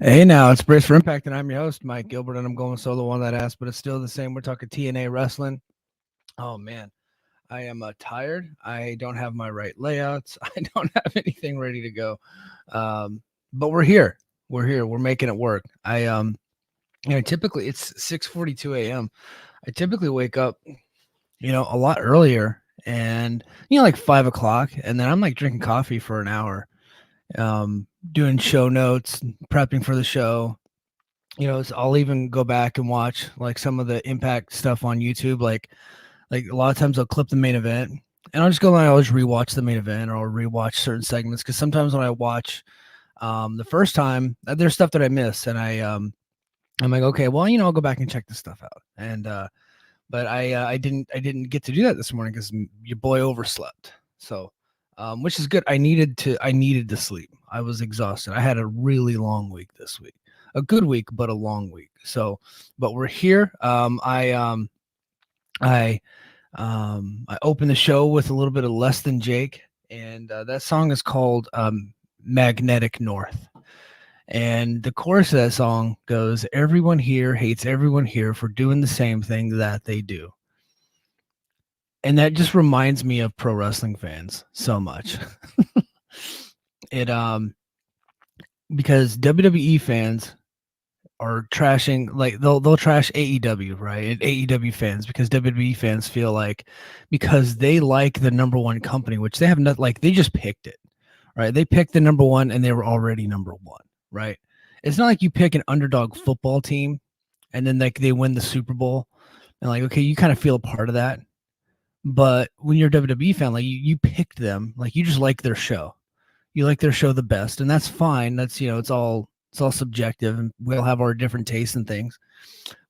Hey now, it's Brace for Impact, and I'm your host, Mike Gilbert, and I'm going solo on that ass, but it's still the same. We're talking TNA wrestling. Oh man, I am tired. I don't have my right layouts. I don't have anything ready to go. But we're here. We're here. We're making it work. Typically it's 6:42 a.m. I typically wake up, a lot earlier, and like 5 o'clock, and then I'm like drinking coffee for an hour, doing show notes, prepping for the show. I'll even go back and watch like some of the Impact stuff on YouTube. Like a lot of times I'll clip the main event, and I'll just go and I always rewatch the main event, or I'll rewatch certain segments, because sometimes when I watch the first time, there's stuff that I miss, and I'm like, okay, well, I'll go back and check this stuff out. And but I didn't get to do that this morning because your boy overslept. So which is good. I needed to sleep. I was exhausted. I had a really long week this week. A good week, but a long week. So, but we're here. I opened the show with a little bit of Less Than Jake, and that song is called Magnetic North. And the chorus of that song goes, "Everyone here hates everyone here for doing the same thing that they do." And that just reminds me of pro wrestling fans so much. It because WWE fans are trashing, like they'll trash AEW, right? And AEW fans, because WWE fans feel like because they like the number one company, which they have not, like they just picked it, right? They picked the number one and they were already number one, right? It's not like you pick an underdog football team and then like they win the Super Bowl and like, okay, you kind of feel a part of that. But when you're a WWE fan, like you picked them, like you just like their show. You like their show the best, and that's fine. That's, it's all subjective, and we'll have our different tastes and things.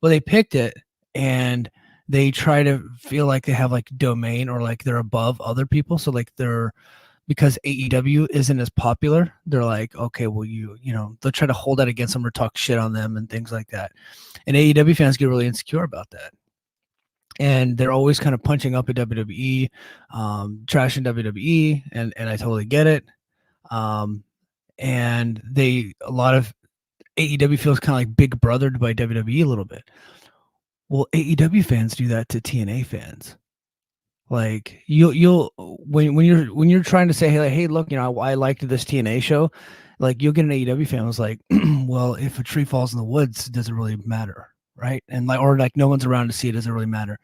Well, they picked it, and they try to feel like they have like domain, or like they're above other people. So like because AEW isn't as popular, they're like, okay, well, they'll try to hold that against them or talk shit on them and things like that. And AEW fans get really insecure about that. And they're always kind of punching up at WWE, trashing WWE, and I totally get it. And a lot of AEW feels kind of like big brothered by WWE a little bit. Well, AEW fans do that to TNA fans. Like you'll when you're trying to say, hey, look, I liked this TNA show, like you'll get an AEW fan who's like, well, if a tree falls in the woods, it doesn't really matter, right? And like, or like no one's around to see it, doesn't really matter.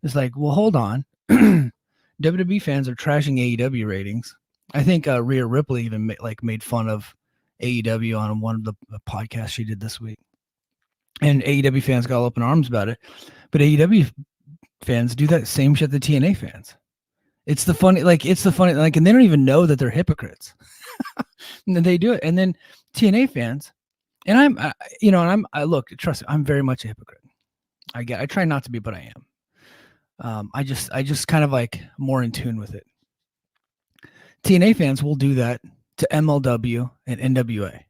It's like, well, hold on. WWE fans are trashing AEW ratings. I think Rhea Ripley even made fun of AEW on one of the podcasts she did this week, and AEW fans got all up in arms about it. But AEW fans do that same shit to TNA fans. It's the funny, and they don't even know that they're hypocrites. And then they do it, and then TNA fans, and I look, trust me, I'm very much a hypocrite. I try not to be, but I am. I just kind of like more in tune with it. TNA fans will do that to MLW and NWA.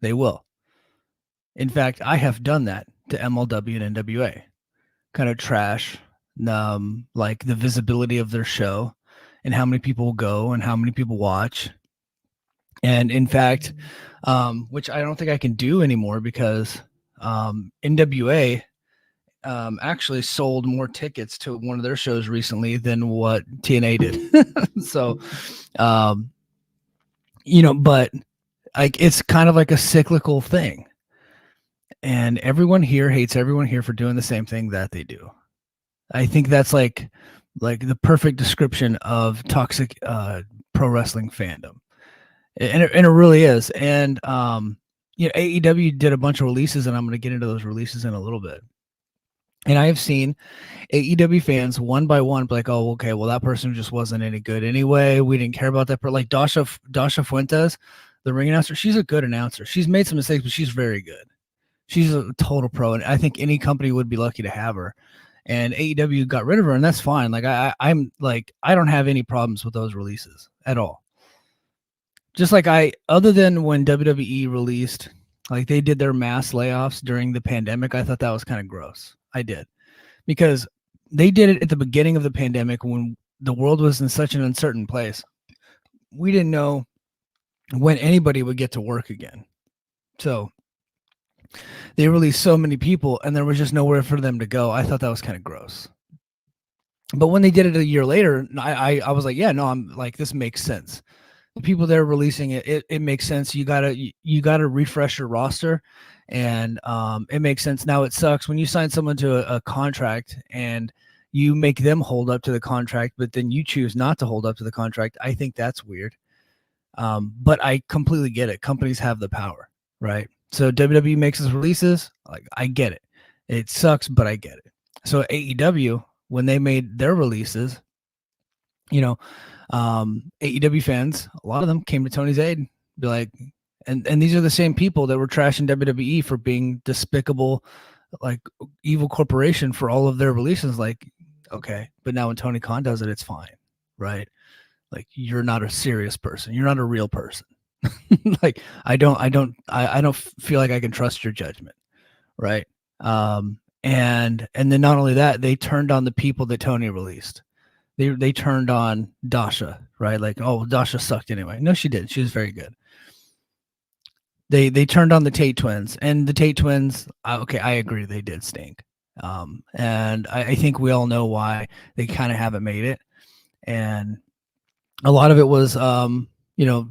They will. In fact, I have done that to MLW and NWA. Kind of trash, like the visibility of their show and how many people go and how many people watch. And in fact, which I don't think I can do anymore, because NWA actually sold more tickets to one of their shows recently than what TNA did. So, but like it's kind of like a cyclical thing. And everyone here hates everyone here for doing the same thing that they do. I think that's like the perfect description of toxic pro wrestling fandom. And it really is. And AEW did a bunch of releases, and I'm going to get into those releases in a little bit. And I have seen AEW fans one by one be like, oh, okay, well, that person just wasn't any good anyway. We didn't care about that. Like Dasha Fuentes, the ring announcer, she's a good announcer. She's made some mistakes, but she's very good. She's a total pro, and I think any company would be lucky to have her. And AEW got rid of her, and that's fine. Like I'm like, I don't have any problems with those releases at all. Just like other than when WWE released, like they did their mass layoffs during the pandemic, I thought that was kind of gross. I did, because they did it at the beginning of the pandemic when the world was in such an uncertain place. We didn't know when anybody would get to work again. So They released so many people, and there was just nowhere for them to go. I thought that was kind of gross. But when they did it a year later, I was like, yeah, no, I'm like, this makes sense. The people that are releasing it makes sense. You gotta refresh your roster, and it makes sense. Now it sucks when you sign someone to a contract and you make them hold up to the contract, but then you choose not to hold up to the contract. I think that's weird. But I completely get it. Companies have the power, right? So WWE makes its releases. Like, I get it. It sucks, but I get it. So AEW, when they made their releases, you know, AEW fans, a lot of them came to Tony's aid, be like, and these are the same people that were trashing WWE for being despicable, like evil corporation for all of their releases. Like, okay, but now when Tony Khan does it, it's fine, right? Like, you're not a serious person. You're not a real person. Like, I don't feel like I can trust your judgment, right? And then not only that, they turned on the people that Tony released. They turned on Dasha, right? Like, oh, Dasha sucked anyway. No, she did. She was very good. They turned on the Tate twins, and the Tate twins. Okay, I agree, they did stink. And I think we all know why they kind of haven't made it, and a lot of it was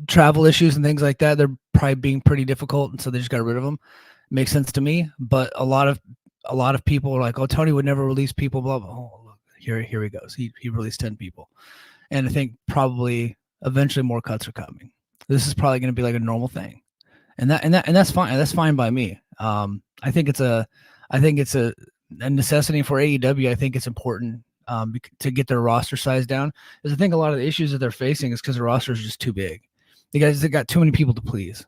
travel issues and things like that. They're probably being pretty difficult, and so they just got rid of them. Makes sense to me, but a lot of people are like, oh, Tony would never release people, blah blah. Oh, look, here he goes. He released 10 people, and I think probably eventually more cuts are coming. This is probably going to be like a normal thing, and that's fine. That's fine by me. I think it's a necessity for AEW. I think it's important to get their roster size down. Because I think a lot of the issues that they're facing is because the roster is just too big. They got too many people to please,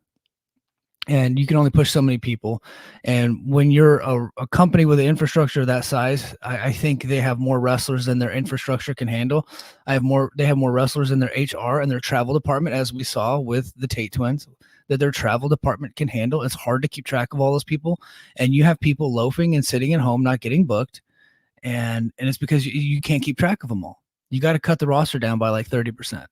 and you can only push so many people. And when you're a company with an infrastructure that size, I think they have more wrestlers than their infrastructure can handle. They have more wrestlers in their HR and their travel department, as we saw with the Tate twins, that their travel department can handle. It's hard to keep track of all those people, and you have people loafing and sitting at home not getting booked, and it's because you can't keep track of them all. You got to cut the roster down by like 30%,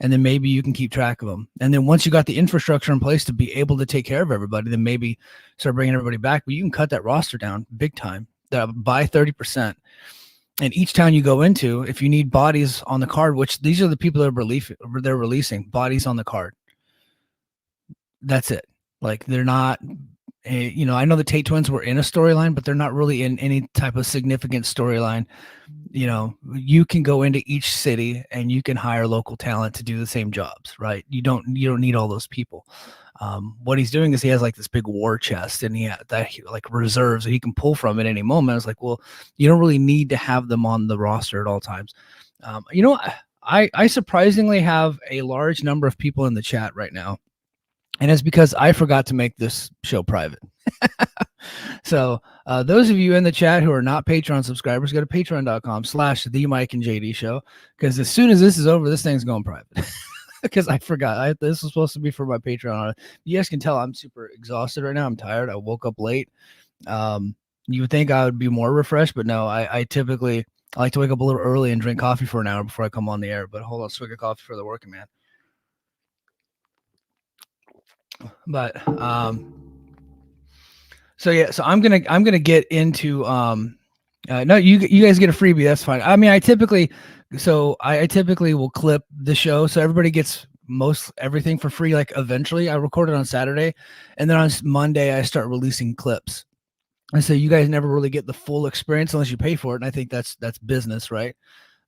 and then maybe you can keep track of them. And then once you got the infrastructure in place to be able to take care of everybody, then maybe start bringing everybody back. But you can cut that roster down big time by 30%. And each town you go into, if you need bodies on the card, which these are the people that they're releasing bodies on the card. That's it. Like, they're not, I know the Tate twins were in a storyline, but they're not really in any type of significant storyline. You can go into each city and you can hire local talent to do the same jobs, right? You don't need all those people. What he's doing is he has like this big war chest, and like reserves that he can pull from at any moment. It's like, well, you don't really need to have them on the roster at all times. I surprisingly have a large number of people in the chat right now, and it's because I forgot to make this show private. So those of you in the chat who are not Patreon subscribers, go to patreon.com/the Mike and JD show, because as soon as this is over, this thing's going private. Because I forgot. This was supposed to be for my Patreon. You guys can tell I'm super exhausted right now. I'm tired. I woke up late. You would think I would be more refreshed, but no, I typically like to wake up a little early and drink coffee for an hour before I come on the air. But hold on, swig of coffee for the working man. But so yeah, so I'm gonna get into no, you guys get a freebie. That's fine. I mean, I typically will clip the show so everybody gets most everything for free. Like, eventually, I record it on Saturday, and then on Monday I start releasing clips. And so you guys never really get the full experience unless you pay for it. And I think that's business, right?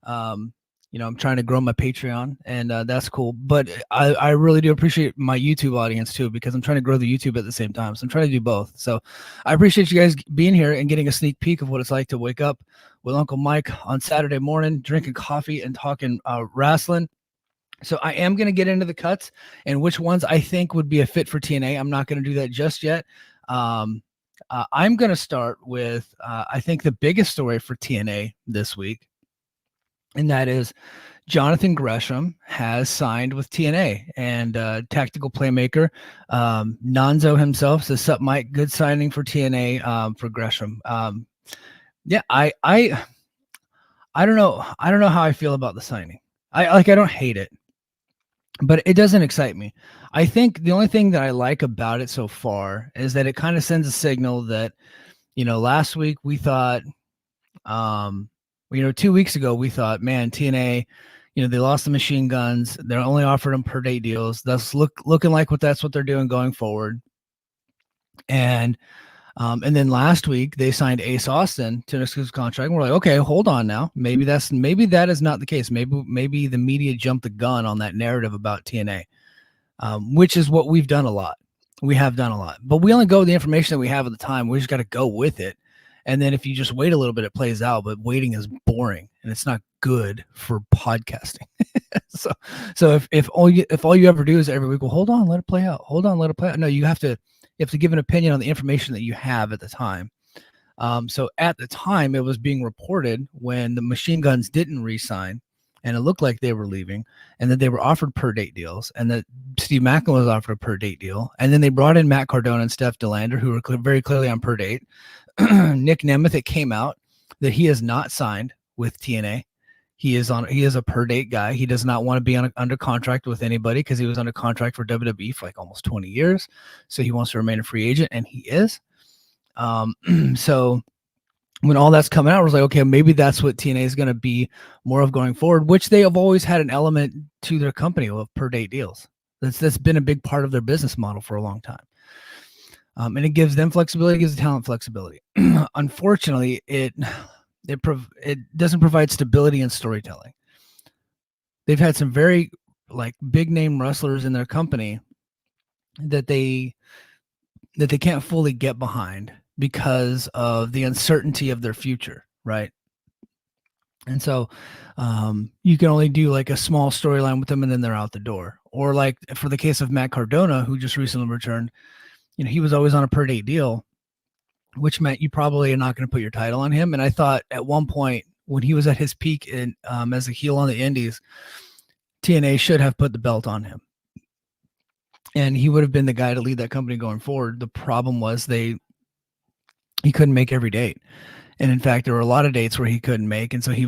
I'm trying to grow my Patreon, and that's cool. But I really do appreciate my YouTube audience too, because I'm trying to grow the YouTube at the same time. So I'm trying to do both. So I appreciate you guys being here and getting a sneak peek of what it's like to wake up with Uncle Mike on Saturday morning, drinking coffee and talking wrestling. So I am going to get into the cuts and which ones I think would be a fit for TNA. I'm not going to do that just yet. I'm going to start with, I think, the biggest story for TNA this week. And that is Jonathan Gresham has signed with TNA, and tactical playmaker Nonzo himself says, "Sup, Mike? Good signing for TNA for Gresham." Yeah, I don't know. I don't know how I feel about the signing. I don't hate it. but it doesn't excite me. I think the only thing that I like about it so far is that it kind of sends a signal that, last week we thought, 2 weeks ago we thought, man, TNA, they lost the machine guns. They're only offering them per day deals. That's looking like that's what they're doing going forward. And then last week they signed Ace Austin to an exclusive contract. And we're like, okay, hold on now. Maybe that is not the case. Maybe the media jumped the gun on that narrative about TNA, which is what we've done a lot. We have done a lot, but we only go with the information that we have at the time. We just got to go with it. And then if you just wait a little bit, it plays out. But waiting is boring, and it's not good for podcasting. so if all you ever do is every week, well, hold on, let it play out. Hold on, let it play out. No, you have to give an opinion on the information that you have at the time. So at the time, it was being reported when the machine guns didn't re-sign, and it looked like they were leaving, and that they were offered per date deals, and that Steve Macklin was offered a per date deal, and then they brought in Matt Cardona and Steph DeLander, who were very clearly on per date. Nick Nemeth, it came out that he is not signed with TNA. He is a per date guy. He does not want to be under contract with anybody because he was under contract for WWE for like almost 20 years. So he wants to remain a free agent, and he is. So when all that's coming out, I was like, okay, maybe that's what TNA is going to be more of going forward, which they have always had an element to their company of per date deals. That's been a big part of their business model for a long time. And it gives them flexibility, gives the talent flexibility. Unfortunately, it doesn't provide stability in storytelling. They've had some very big name wrestlers in their company that they can't fully get behind because of the uncertainty of their future, right? And so you can only do like a small storyline with them and then they're out the door. Or like for the case of Matt Cardona, who just recently returned, he was always on a per date deal, which meant you probably are not going to put your title on him. And I thought at one point when he was at his peak in as a heel on the indies, TNA should have put the belt on him. And he would have been the guy to lead that company going forward. The problem was he couldn't make every date. And in fact, there were a lot of dates where he couldn't make. And so he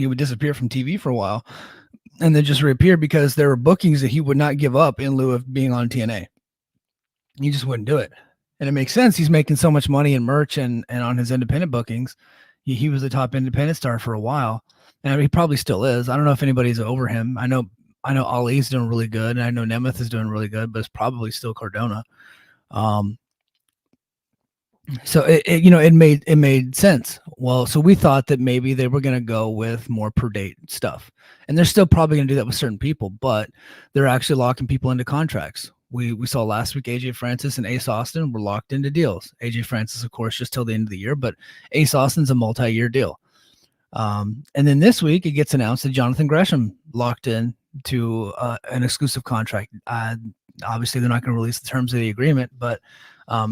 would disappear from TV for a while and then just reappear because there were bookings that he would not give up in lieu of being on TNA. He just wouldn't do it. And it makes sense. He's making so much money in merch and on his independent bookings. He was the top independent star for a while. And he probably still is. I don't know if anybody's over him. I know Ali's doing really good, and I know Nemeth is doing really good, but it's probably still Cardona. So it made sense. Well, so we thought that maybe they were going to go with more per date stuff, and they're still probably going to do that with certain people, but they're actually locking people into contracts. We saw last week AJ Francis and Ace Austin were locked into deals. AJ Francis, of course, just till the end of the year, but Ace Austin's a multi-year deal. And then this week it gets announced that Jonathan Gresham locked in to an exclusive contract. Obviously, they're not going to release the terms of the agreement, but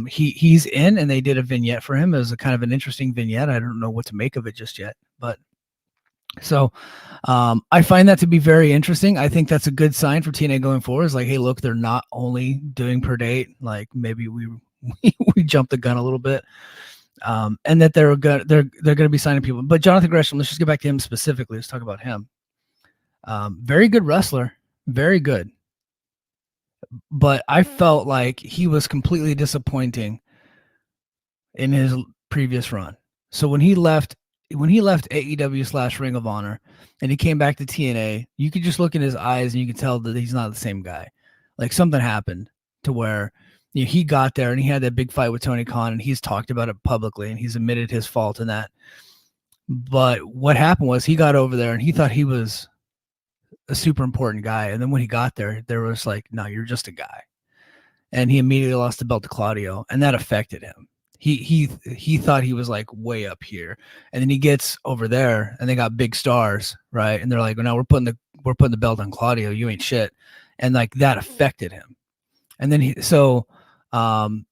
he's in, and they did a vignette for him. It was a kind of an interesting vignette. I don't know what to make of it just yet, but so I find that to be very interesting. I think that's a good sign for TNA going forward. It's like, hey, look, they're not only doing per date. Like maybe we jumped the gun a little bit. And that they're going to be signing people. But Jonathan Gresham, let's just get back to him specifically. Let's talk about him. Very good wrestler, very good. But I felt like he was completely disappointing in his previous run. So when he left AEW / Ring of Honor and he came back to TNA, you could just look in his eyes and you could tell that he's not the same guy. Like something happened to where he got there and he had that big fight with Tony Khan, and he's talked about it publicly and he's admitted his fault in that. But what happened was he got over there and he thought he was a super important guy. And then when he got there, there was like, no, you're just a guy. And he immediately lost the belt to Claudio, and that affected him. He thought he was like way up here, and then he gets over there and they got big stars, right? And they're like, well, no, we're putting the belt on Claudio. You ain't shit. And like that affected him. And then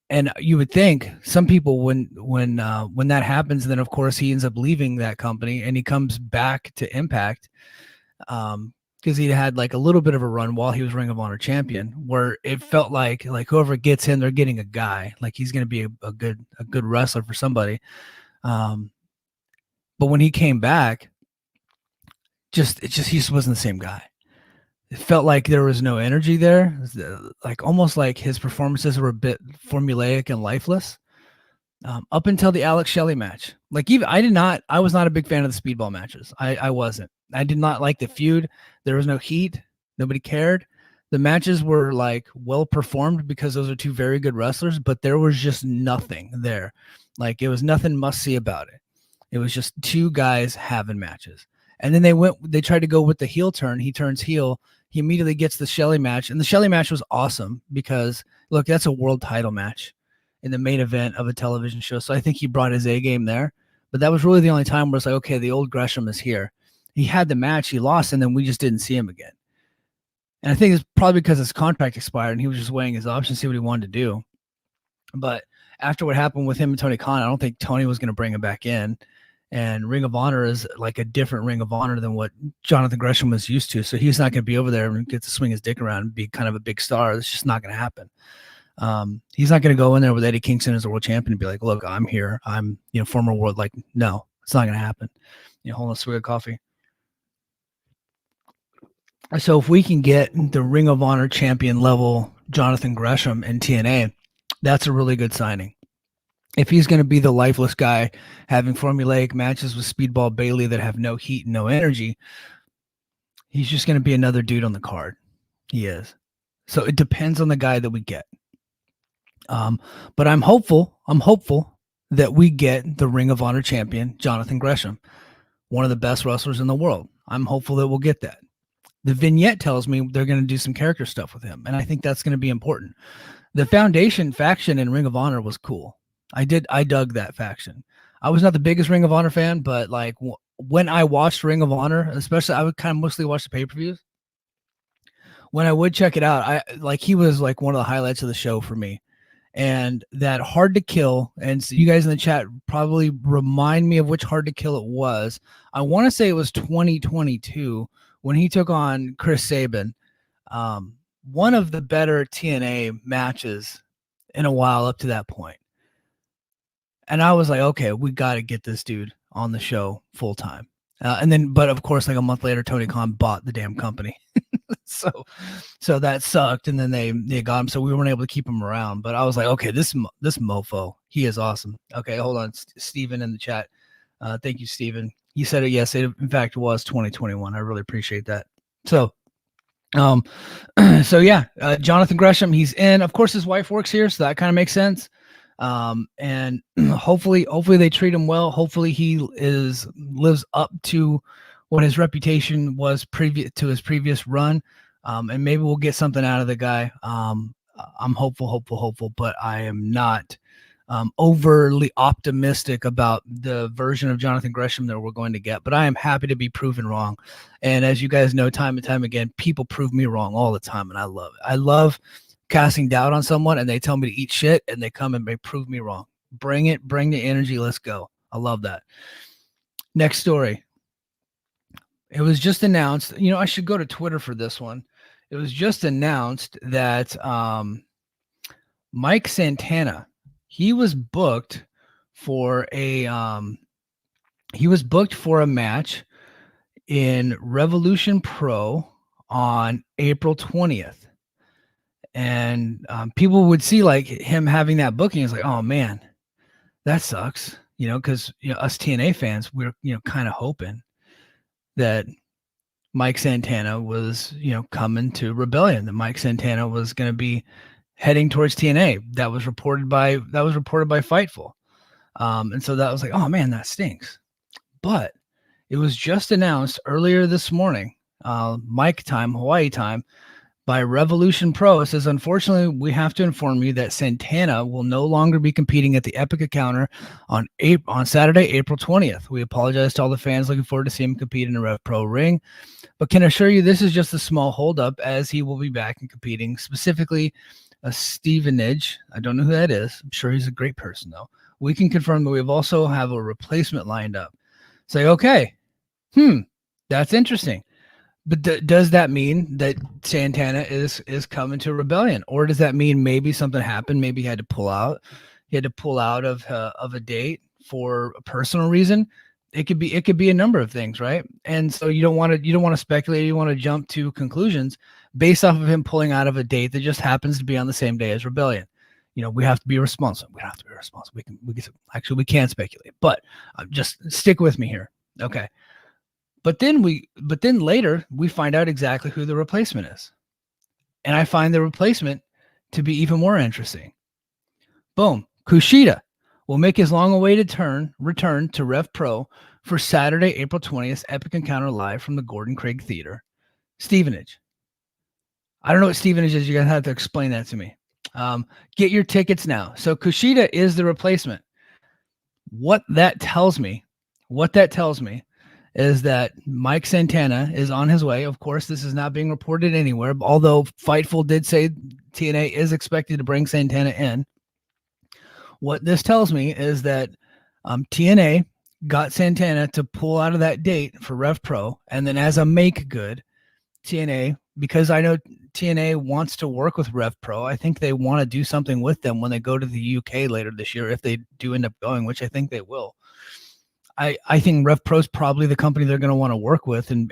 and you would think some people when that happens, then of course he ends up leaving that company and he comes back to Impact because he had like a little bit of a run while he was Ring of Honor champion, where it felt like whoever gets him, they're getting a guy, like he's going to be a good wrestler for somebody. But when he came back, he just wasn't the same guy. it felt like there was no energy there. Like almost like his performances were a bit formulaic and lifeless. Up until the Alex Shelley match. Like even I was not a big fan of the speedball matches. I wasn't. I did not like the feud. There was no heat. Nobody cared. The matches were like well performed because those are two very good wrestlers, but there was just nothing there. Like it was nothing must see about it. It was just two guys having matches. And then they tried to go with the heel turn. He turns heel. He immediately gets the Shelley match. And the Shelley match was awesome because look, that's a world title match in the main event of a television show. So I think he brought his A game there. But that was really the only time where it's like, okay, the old Gresham is here. He had the match, he lost, and then we just didn't see him again. And I think it's probably because his contract expired and he was just weighing his options, see what he wanted to do. But after what happened with him and Tony Khan, I don't think Tony was going to bring him back in. And Ring of Honor is like a different Ring of Honor than what Jonathan Gresham was used to. So he's not going to be over there and get to swing his dick around and be kind of a big star. It's just not going to happen. He's not going to go in there with Eddie Kingston as a world champion and be like, look, I'm here. I'm, former world. Like, no, it's not going to happen. Hold on a swig of coffee. So if we can get the Ring of Honor champion level Jonathan Gresham in TNA, that's a really good signing. If he's going to be the lifeless guy having formulaic matches with Speedball Bailey that have no heat and no energy, he's just going to be another dude on the card. He is. So it depends on the guy that we get. But I'm hopeful that we get the Ring of Honor champion, Jonathan Gresham, one of the best wrestlers in the world. I'm hopeful that we'll get that. The vignette tells me they're going to do some character stuff with him, and I think that's going to be important. The Foundation faction in Ring of Honor was cool. I dug that faction. I was not the biggest Ring of Honor fan, but like when I watched Ring of Honor, especially I would kind of mostly watch the pay-per-views. When I would check it out, he was like one of the highlights of the show for me. And that Hard to Kill, and so you guys in the chat probably remind me of which Hard to Kill it was. I want to say it was 2022 when he took on Chris Sabin. One of the better TNA matches in a while up to that point. And I was like, okay, we got to get this dude on the show full time. But of course, like a month later, Tony Khan bought the damn company. So that sucked. And then they got him. So we weren't able to keep him around. But I was like, okay, this mofo, he is awesome. Okay, hold on. Steven in the chat. Thank you, Steven. He said it. Yes, it in fact was 2021. I really appreciate that. So, Jonathan Gresham, he's in. Of course, his wife works here, so that kind of makes sense. And hopefully they treat him well. Hopefully he lives up to what his reputation was previous to his previous run. And maybe we'll get something out of the guy. I'm hopeful, but I am not overly optimistic about the version of Jonathan Gresham that we're going to get, but I am happy to be proven wrong. And as you guys know, time and time again, people prove me wrong all the time. And I love it. I love casting doubt on someone and they tell me to eat shit and they come and they prove me wrong. Bring the energy. Let's go. I love that. Next story. It was just announced, I should go to Twitter for this one. It was just announced that Mike Santana, he was booked for a match in Revolution Pro on April 20th. And people would see like him having that booking. It's like, oh man, that sucks. Because us TNA fans, we're kind of hoping that Mike Santana was coming to Rebellion. That Mike Santana was going to be heading towards TNA. That was reported by Fightful. And so that was like, oh man, that stinks. But it was just announced earlier this morning, Mike time, Hawaii time, by Revolution Pro. It says, unfortunately, we have to inform you that Santana will no longer be competing at the Epic Encounter on Saturday, April 20th. We apologize to all the fans looking forward to seeing him compete in a Rev Pro ring, but can assure you this is just a small holdup as he will be back and competing, specifically a Stevenage. I don't know who that is. I'm sure he's a great person, though. We can confirm that we also have a replacement lined up. Say, okay, that's interesting. But does that mean that Santana is coming to Rebellion, or does that mean maybe something happened? Maybe he had to pull out. He had to pull out of a date for a personal reason. It could be a number of things, right? And so you don't want to speculate. You want to jump to conclusions based off of him pulling out of a date that just happens to be on the same day as Rebellion. We have to be responsible. We don't have to be responsible. We can speculate, but just stick with me here, okay? But then later we find out exactly who the replacement is, and I find the replacement to be even more interesting. Boom, Kushida will make his long-awaited return to Rev Pro for Saturday, April 20th, Epic Encounter live from the Gordon Craig Theater, Stevenage. I don't know what Stevenage is. You're going to have to explain that to me. Get your tickets now. So Kushida is the replacement. What that tells me is that Mike Santana is on his way. Of course, this is not being reported anywhere, although Fightful did say TNA is expected to bring Santana in. What this tells me is that TNA got Santana to pull out of that date for Rev Pro, and then as a make good, TNA, because I know TNA wants to work with Rev Pro, I think they want to do something with them when they go to the UK later this year, if they do end up going, which I think they will. I think Rev Pro is probably the company they're going to want to work with and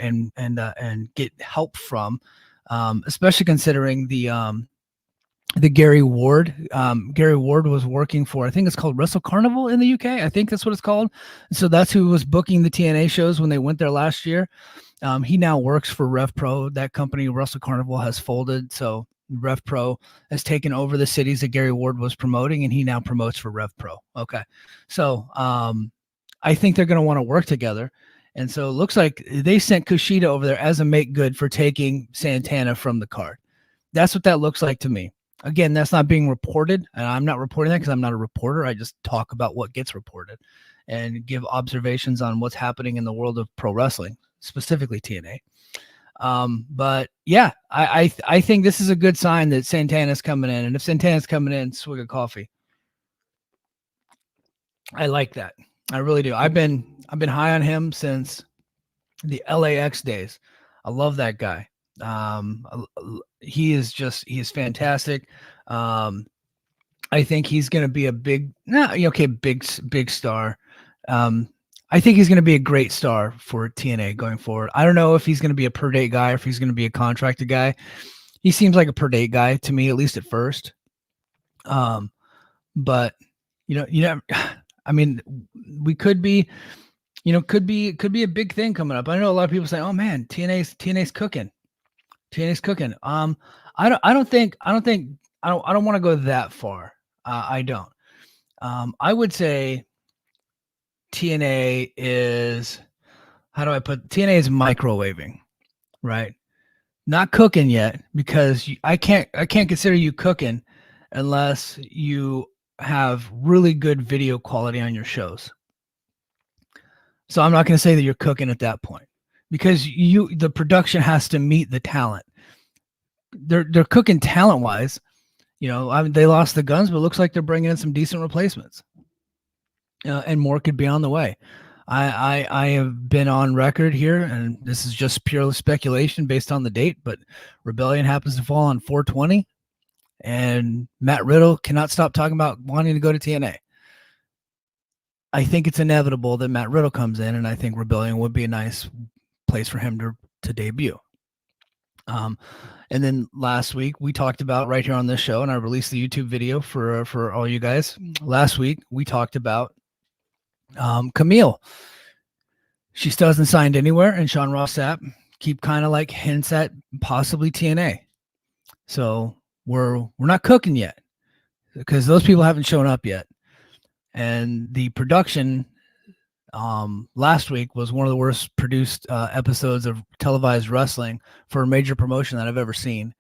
get help from, especially considering the Gary Ward. Gary Ward was working for, I think it's called Wrestle Carnival in the UK. I think that's what it's called. So that's who was booking the TNA shows when they went there last year. He now works for Rev Pro. That company, Wrestle Carnival, has folded. So Rev Pro has taken over the cities that Gary Ward was promoting, and he now promotes for Rev Pro. Okay. So I think they're going to want to work together. And so it looks like they sent Kushida over there as a make good for taking Santana from the card. That's what that looks like to me. Again, that's not being reported, and I'm not reporting that because I'm not a reporter. I just talk about what gets reported and give observations on what's happening in the world of pro wrestling, specifically TNA. But yeah, I think this is a good sign that Santana's coming in, and if Santana's coming in, swig of coffee. I like that. I really do. I've been high on him since the LAX days. I love that guy. He is fantastic. I think he's going to be a big star. I think he's going to be a great star for TNA going forward. I don't know if he's going to be a per date guy or if he's going to be a contracted guy. He seems like a per date guy to me, at least at first. But I mean, we could be, could be a big thing coming up. I know a lot of people say, "Oh man, TNA's cooking." TNA's cooking. I don't want to go that far. I don't. I would say TNA is, TNA is microwaving, right? Not cooking yet, because I can't consider you cooking unless you have really good video quality on your shows. So I'm not going to say that you're cooking at that point, because the production has to meet the talent. They're cooking talent wise. They lost the Guns, but it looks like they're bringing in some decent replacements, and more could be on the way. I have been on record here, and this is just pure speculation based on the date, but Rebellion happens to fall on 4/20, and Matt Riddle cannot stop talking about wanting to go to TNA. I think it's inevitable that Matt Riddle comes in, and I think Rebellion would be a nice place for him to debut. And then last week we talked about right here on this show, and I released the YouTube video for all you guys. Last week we talked about Camille. She still hasn't signed anywhere, and Sean Ross Sapp keep kind of like hints at possibly TNA. So we're not cooking yet, because those people haven't shown up yet. And the production last week was one of the worst produced episodes of televised wrestling for a major promotion that I've ever seen,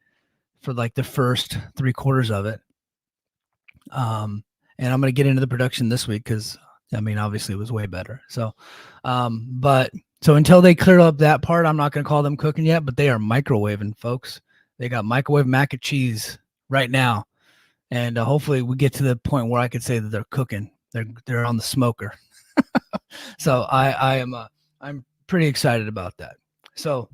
for like the first 3/4 of it. And I'm going to get into the production this week, because obviously it was way better. So, so until they clear up that part, I'm not going to call them cooking yet, but they are microwaving, folks. They got microwave mac and cheese right now. And hopefully we get to the point where I could say that they're cooking. They're on the smoker. So I'm pretty excited about that. So,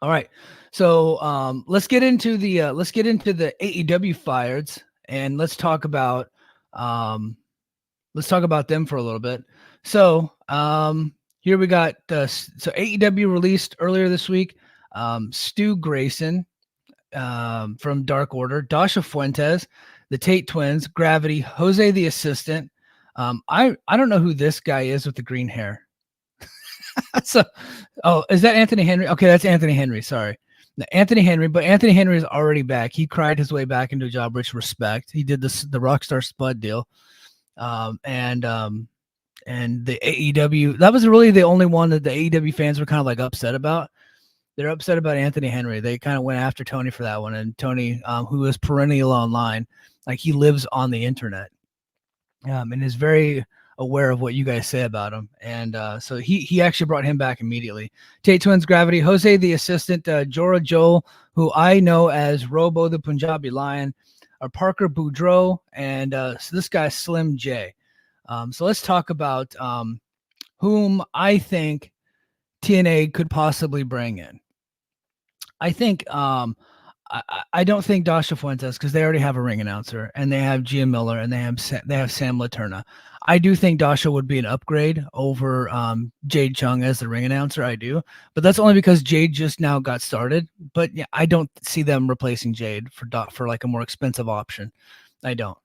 all right. So let's get into the AEW fires, and let's talk about let's talk about them for a little bit. So here we got so AEW released earlier this week. Stu Grayson from Dark Order, Dasha Fuentes, the Tate Twins, Gravity, Jose the Assistant. I don't know who this guy is with the green hair. So, oh, is that Anthony Henry? Okay, that's Anthony Henry. Sorry. Anthony Henry, but Anthony Henry is already back. He cried his way back into a job, which respect. He did the Rockstar Spud deal, and the AEW. That was really the only one that the AEW fans were kind of like upset about. They're upset about Anthony Henry. They kind of went after Tony for that one, and Tony, who is perennial online, like he lives on the internet, and is very aware of what you guys say about him. And so he actually brought him back immediately. Tate Twins, Gravity, Jose the Assistant, Jorah Joel, who I know as Robo the Punjabi Lion, Parker Boudreaux, and so this guy Slim J. So let's talk about whom I think TNA could possibly bring in. I think I don't think Dasha Fuentes, because they already have a ring announcer, and they have Gia Miller, and they have Sam Laterna. I do think Dasha would be an upgrade over Jade Chung as the ring announcer. I do, but that's only because Jade just now got started. But yeah, I don't see them replacing Jade for like a more expensive option. I don't.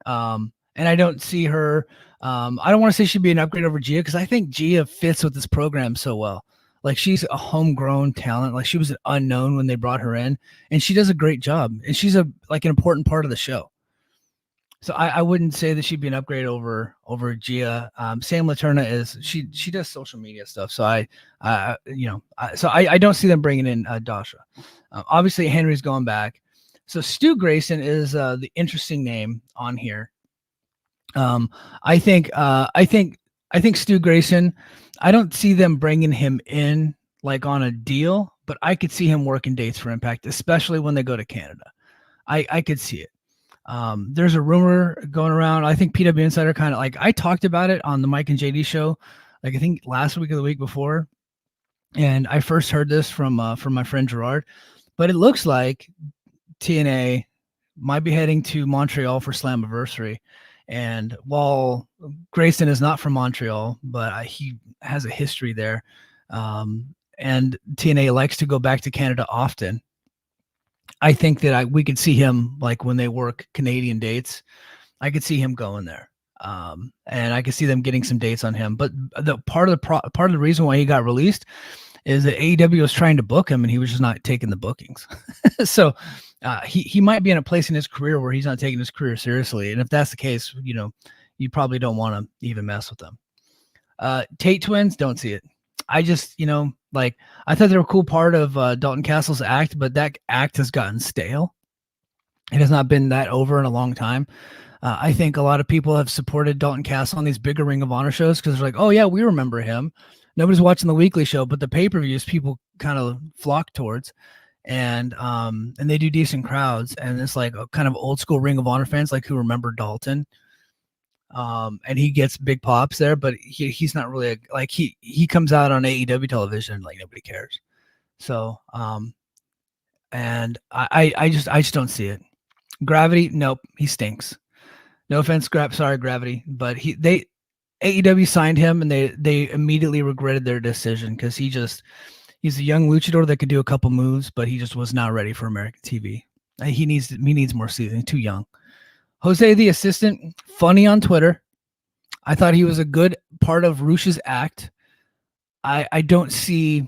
And I don't see her. I don't want to say she'd be an upgrade over Gia, because I think Gia fits with this program so well. Like, she's a homegrown talent. Like, she was an unknown when they brought her in, and she does a great job. And she's an important part of the show. So I wouldn't say that she'd be an upgrade over Gia. Sam Laterna is she does social media stuff. So I don't see them bringing in Dasha. Obviously Henry's going back. So Stu Grayson is the interesting name on here. I think Stu Grayson, I don't see them bringing him in like on a deal, but I could see him working dates for Impact, especially when they go to Canada. I could see it. There's a rumor going around. I think PW Insider kind of like, I talked about it on the Mike and JD show, like I think last week or the week before. And I first heard this from my friend Gerard, but it looks like TNA might be heading to Montreal for Slammiversary. And while Grayson is not from Montreal, but he has a history there. And TNA likes to go back to Canada often. I think that we could see him, like when they work Canadian dates, I could see him going there. And I could see them getting some dates on him. But the part of the reason why he got released is that AEW was trying to book him, and he was just not taking the bookings. So he might be in a place in his career where he's not taking his career seriously. And if that's the case, you probably don't want to even mess with them. Tate Twins, don't see it. I just, like, I thought they were a cool part of Dalton Castle's act, but that act has gotten stale. It has not been that over in a long time. I think a lot of people have supported Dalton Castle on these bigger Ring of Honor shows because they're like, oh yeah, we remember him. Nobody's watching the weekly show, but the pay-per-views people kind of flock towards, and they do decent crowds, and it's like a kind of old school Ring of Honor fans like who remember Dalton. And he gets big pops there, but he's not really like he comes out on AEW television, like nobody cares. So, and I just don't see it. Gravity, nope, he stinks. No offense, sorry, Gravity, but AEW signed him, and they immediately regretted their decision because he's a young luchador that could do a couple moves, but he just was not ready for American TV. He needs more seasoning. Too young. Jose the Assistant, funny on Twitter. I thought he was a good part of Rush's act. I don't see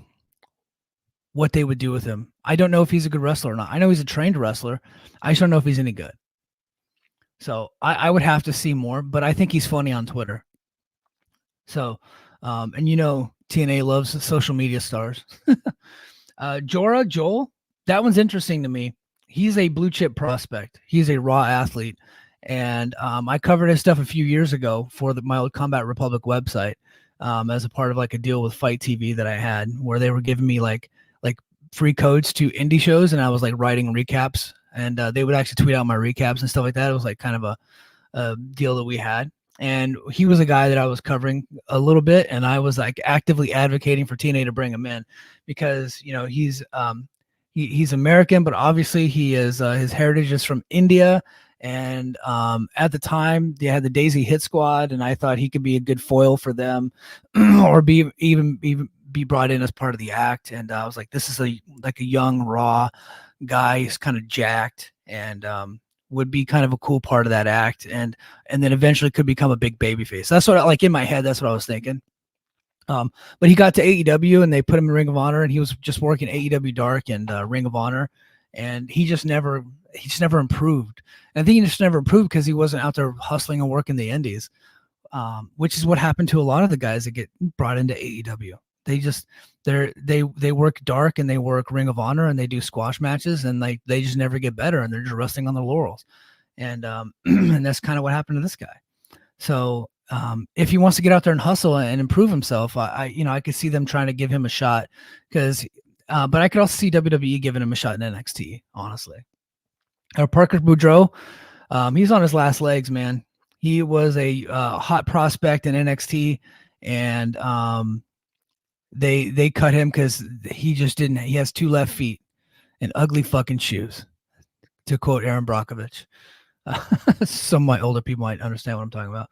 what they would do with him. I don't know if he's a good wrestler or not. I know he's a trained wrestler. I just don't know if he's any good. So I would have to see more, but I think he's funny on Twitter. So, and TNA loves social media stars. Jorah Joel, that one's interesting to me. He's a blue chip prospect. He's a raw athlete. And I covered his stuff a few years ago for my old Combat Republic website as a part of like a deal with Fight TV that I had, where they were giving me like free codes to indie shows, and I was like writing recaps, and they would actually tweet out my recaps and stuff like that. It was like kind of a deal that we had. And he was a guy that I was covering a little bit, and I was like actively advocating for TNA to bring him in because he's American, but obviously he is his heritage is from India. And at the time, they had the Daisy Hit Squad, and I thought he could be a good foil for them, or be even be brought in as part of the act. And I was like, this is like a young raw guy. He's kind of jacked, and would be kind of a cool part of that act, and then eventually could become a big baby face. That's what, like, in my head, that's what I was thinking. But he got to AEW and they put him in Ring of Honor, and he was just working AEW Dark and Ring of Honor, and he just never improved. And I think he just never improved because he wasn't out there hustling and working the indies, which is what happened to a lot of the guys that get brought into AEW. They just they work Dark and they work Ring of Honor and they do squash matches, and they just never get better, and they're just resting on their laurels. And and that's kind of what happened to this guy. So if he wants to get out there and hustle and improve himself, I could see them trying to give him a shot, because, but I could also see WWE giving him a shot in NXT, honestly. Parker Boudreaux, he's on his last legs, man. He was a hot prospect in NXT, and they cut him because he just didn't. He has 2 left feet and ugly fucking shoes, to quote Aaron Brockovich. Some of my older people might understand what I'm talking about.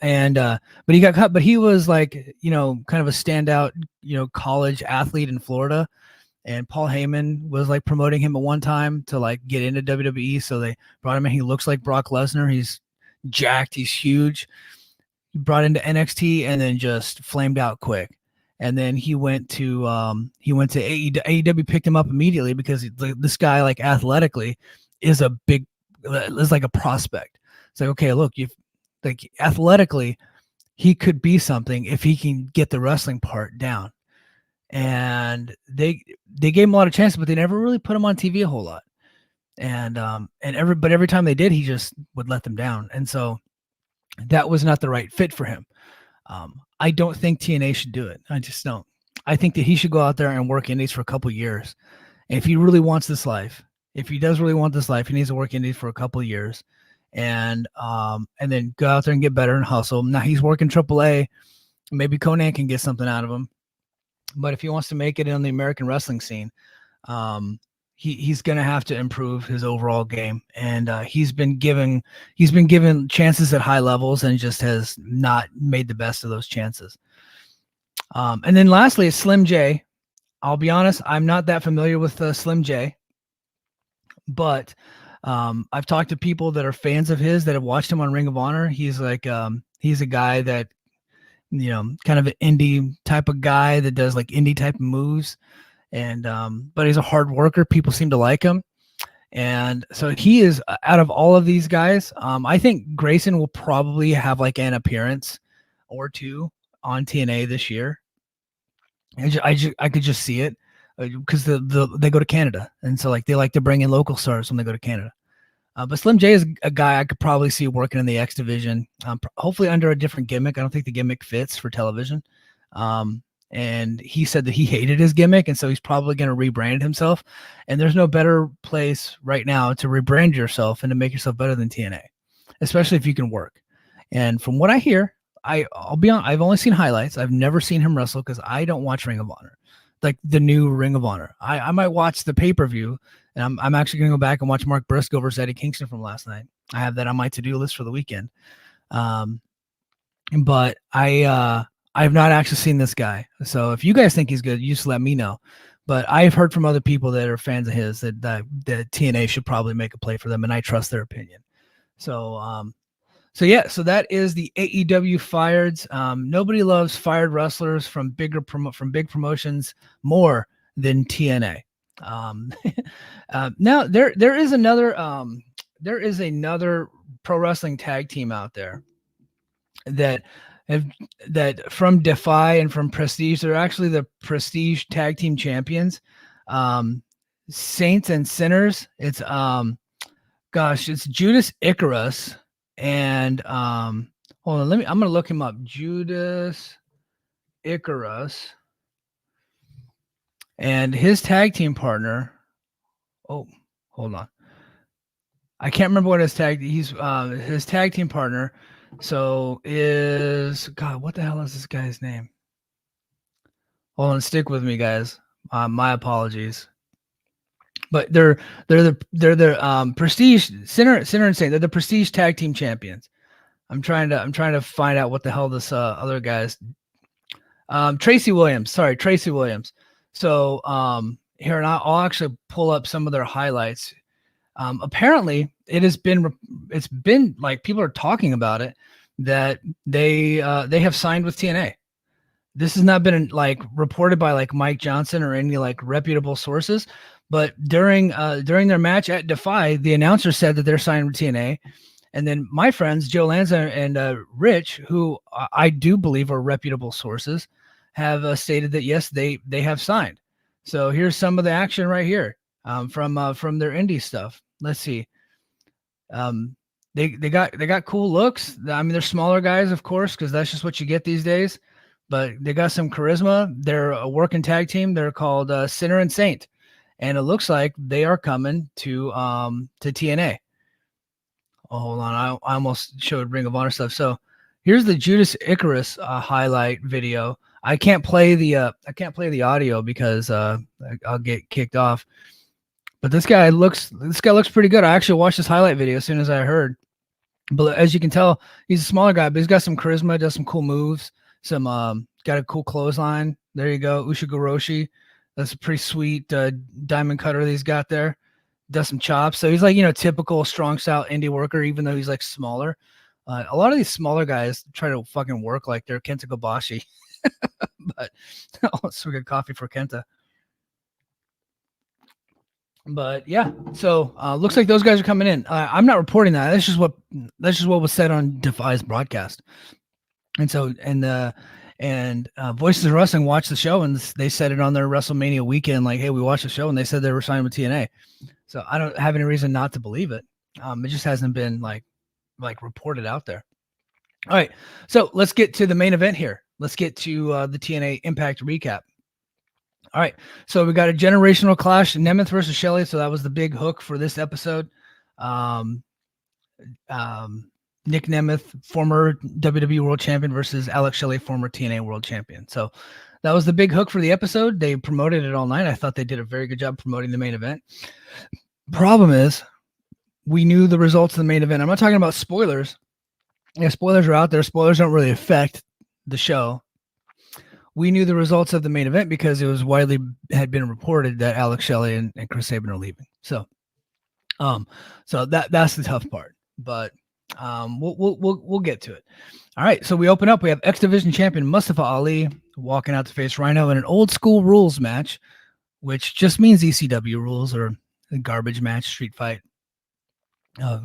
And but he got cut, but he was like, kind of a standout, college athlete in Florida. And Paul Heyman was like promoting him at one time to like get into WWE. So they brought him in. He looks like Brock Lesnar. He's jacked. He's huge. He brought into NXT and then just flamed out quick. And then he went to AEW. AEW picked him up immediately because this guy, like, athletically is like a prospect. It's like, okay, look, like, athletically, he could be something if he can get the wrestling part down. And they gave him a lot of chances, but they never really put him on TV a whole lot. And every time they did, he just would let them down. And so that was not the right fit for him. I don't think TNA should do it. I just don't. I think that he should go out there and work indies for a couple years. And if he really wants this life, if he does really want this life, he needs to work indies for a couple of years, and then go out there and get better and hustle. Now he's working AAA. Maybe Conan can get something out of him. But if he wants to make it in the American wrestling scene, he's going to have to improve his overall game. And he's been given chances at high levels and just has not made the best of those chances. And then lastly, is Slim J. I'll be honest, I'm not that familiar with Slim J, but I've talked to people that are fans of his that have watched him on Ring of Honor. He's like, he's a guy that, kind of an indie type of guy that does like indie type of moves. And, but he's a hard worker. People seem to like him. And so he is, out of all of these guys, I think Grayson will probably have like an appearance or two on TNA this year. I could just see it because they go to Canada. And so like they like to bring in local stars when they go to Canada. But Slim J is a guy I could probably see working in the X division, hopefully under a different gimmick. I don't think the gimmick fits for television. And he said that he hated his gimmick, and so he's probably going to rebrand himself. And there's no better place right now to rebrand yourself and to make yourself better than TNA, especially if you can work. And from what I hear, I'll be honest, I've only seen highlights. I've never seen him wrestle because I don't watch Ring of Honor, like the new Ring of Honor. I might watch the pay-per-view. And I'm actually going to go back and watch Mark Briscoe versus Eddie Kingston from last night. I have that on my to-do list for the weekend. But I have not actually seen this guy. So if you guys think he's good, you just let me know. But I've heard from other people that are fans of his that TNA should probably make a play for them, and I trust their opinion. So so that is the AEW Fireds. Nobody loves fired wrestlers from big promotions more than TNA. Now there is another pro wrestling tag team out there that from Defy and from Prestige. They're actually the Prestige tag team champions, Saints and Sinners. It's it's Judas Icarus and hold on, I'm gonna look him up. Judas Icarus and his tag team partner. Oh, hold on. I can't remember what his tag team partner. So is God, what the hell is this guy's name? Hold on, stick with me, guys. My apologies. but they're the prestige Sinner and Saint. They're the prestige tag team champions. I'm trying to find out what the hell this other guy's Tracy Williams. Sorry, Tracy Williams. So here, and I'll actually pull up some of their highlights. Apparently, it's been like people are talking about it that they have signed with TNA. This has not been like reported by like Mike Johnson or any like reputable sources, but during their match at Defy, the announcer said that they're signed with TNA. And then my friends, Joe Lanza and Rich, who I do believe are reputable sources, have stated that, yes, they have signed. So here's some of the action right here from their indie stuff. Let's see. They got cool looks. I mean, they're smaller guys, of course, because that's just what you get these days. But they got some charisma. They're a working tag team. They're called Sinner and Saint, and it looks like they are coming to TNA. Oh, hold on. I almost showed Ring of Honor stuff. So here's the Judas Icarus highlight video. I can't play the audio because I'll get kicked off. But this guy looks pretty good. I actually watched this highlight video as soon as I heard. But as you can tell, he's a smaller guy, but he's got some charisma, does some cool moves, some got a cool clothesline. There you go, Ushigoroshi. That's a pretty sweet diamond cutter that he's got there. Does some chops. So he's like, typical strong style indie worker, even though he's like smaller. A lot of these smaller guys try to fucking work like they're Kenta Kobashi. But let's get coffee for Kenta. But yeah, so looks like those guys are coming in. I'm not reporting that. That's just what was said on Defy's broadcast. And so Voices of Wrestling watched the show, and they said it on their WrestleMania weekend. Like, hey, we watched the show, and they said they were signed with TNA. So I don't have any reason not to believe it. It just hasn't been like reported out there. All right, so let's get to the main event here. Let's get to the TNA Impact recap. All right, so we got a generational clash, Nemeth versus Shelley. So that was the big hook for this episode. Nick Nemeth, former WWE World Champion, versus Alex Shelley, former TNA World Champion. So that was the big hook for the episode. They promoted it all night. I thought they did a very good job promoting the main event. Problem is, we knew the results of the main event. I'm not talking about spoilers. Yeah, spoilers are out there. Spoilers don't really affect the show. We knew the results of the main event because it was had been reported that Alex Shelley and Chris Sabin are leaving. So that's the tough part. But we'll get to it. All right, so we open up. We have X Division champion Mustafa Ali walking out to face Rhino in an old school rules match, which just means ECW rules, or a garbage match, street fight.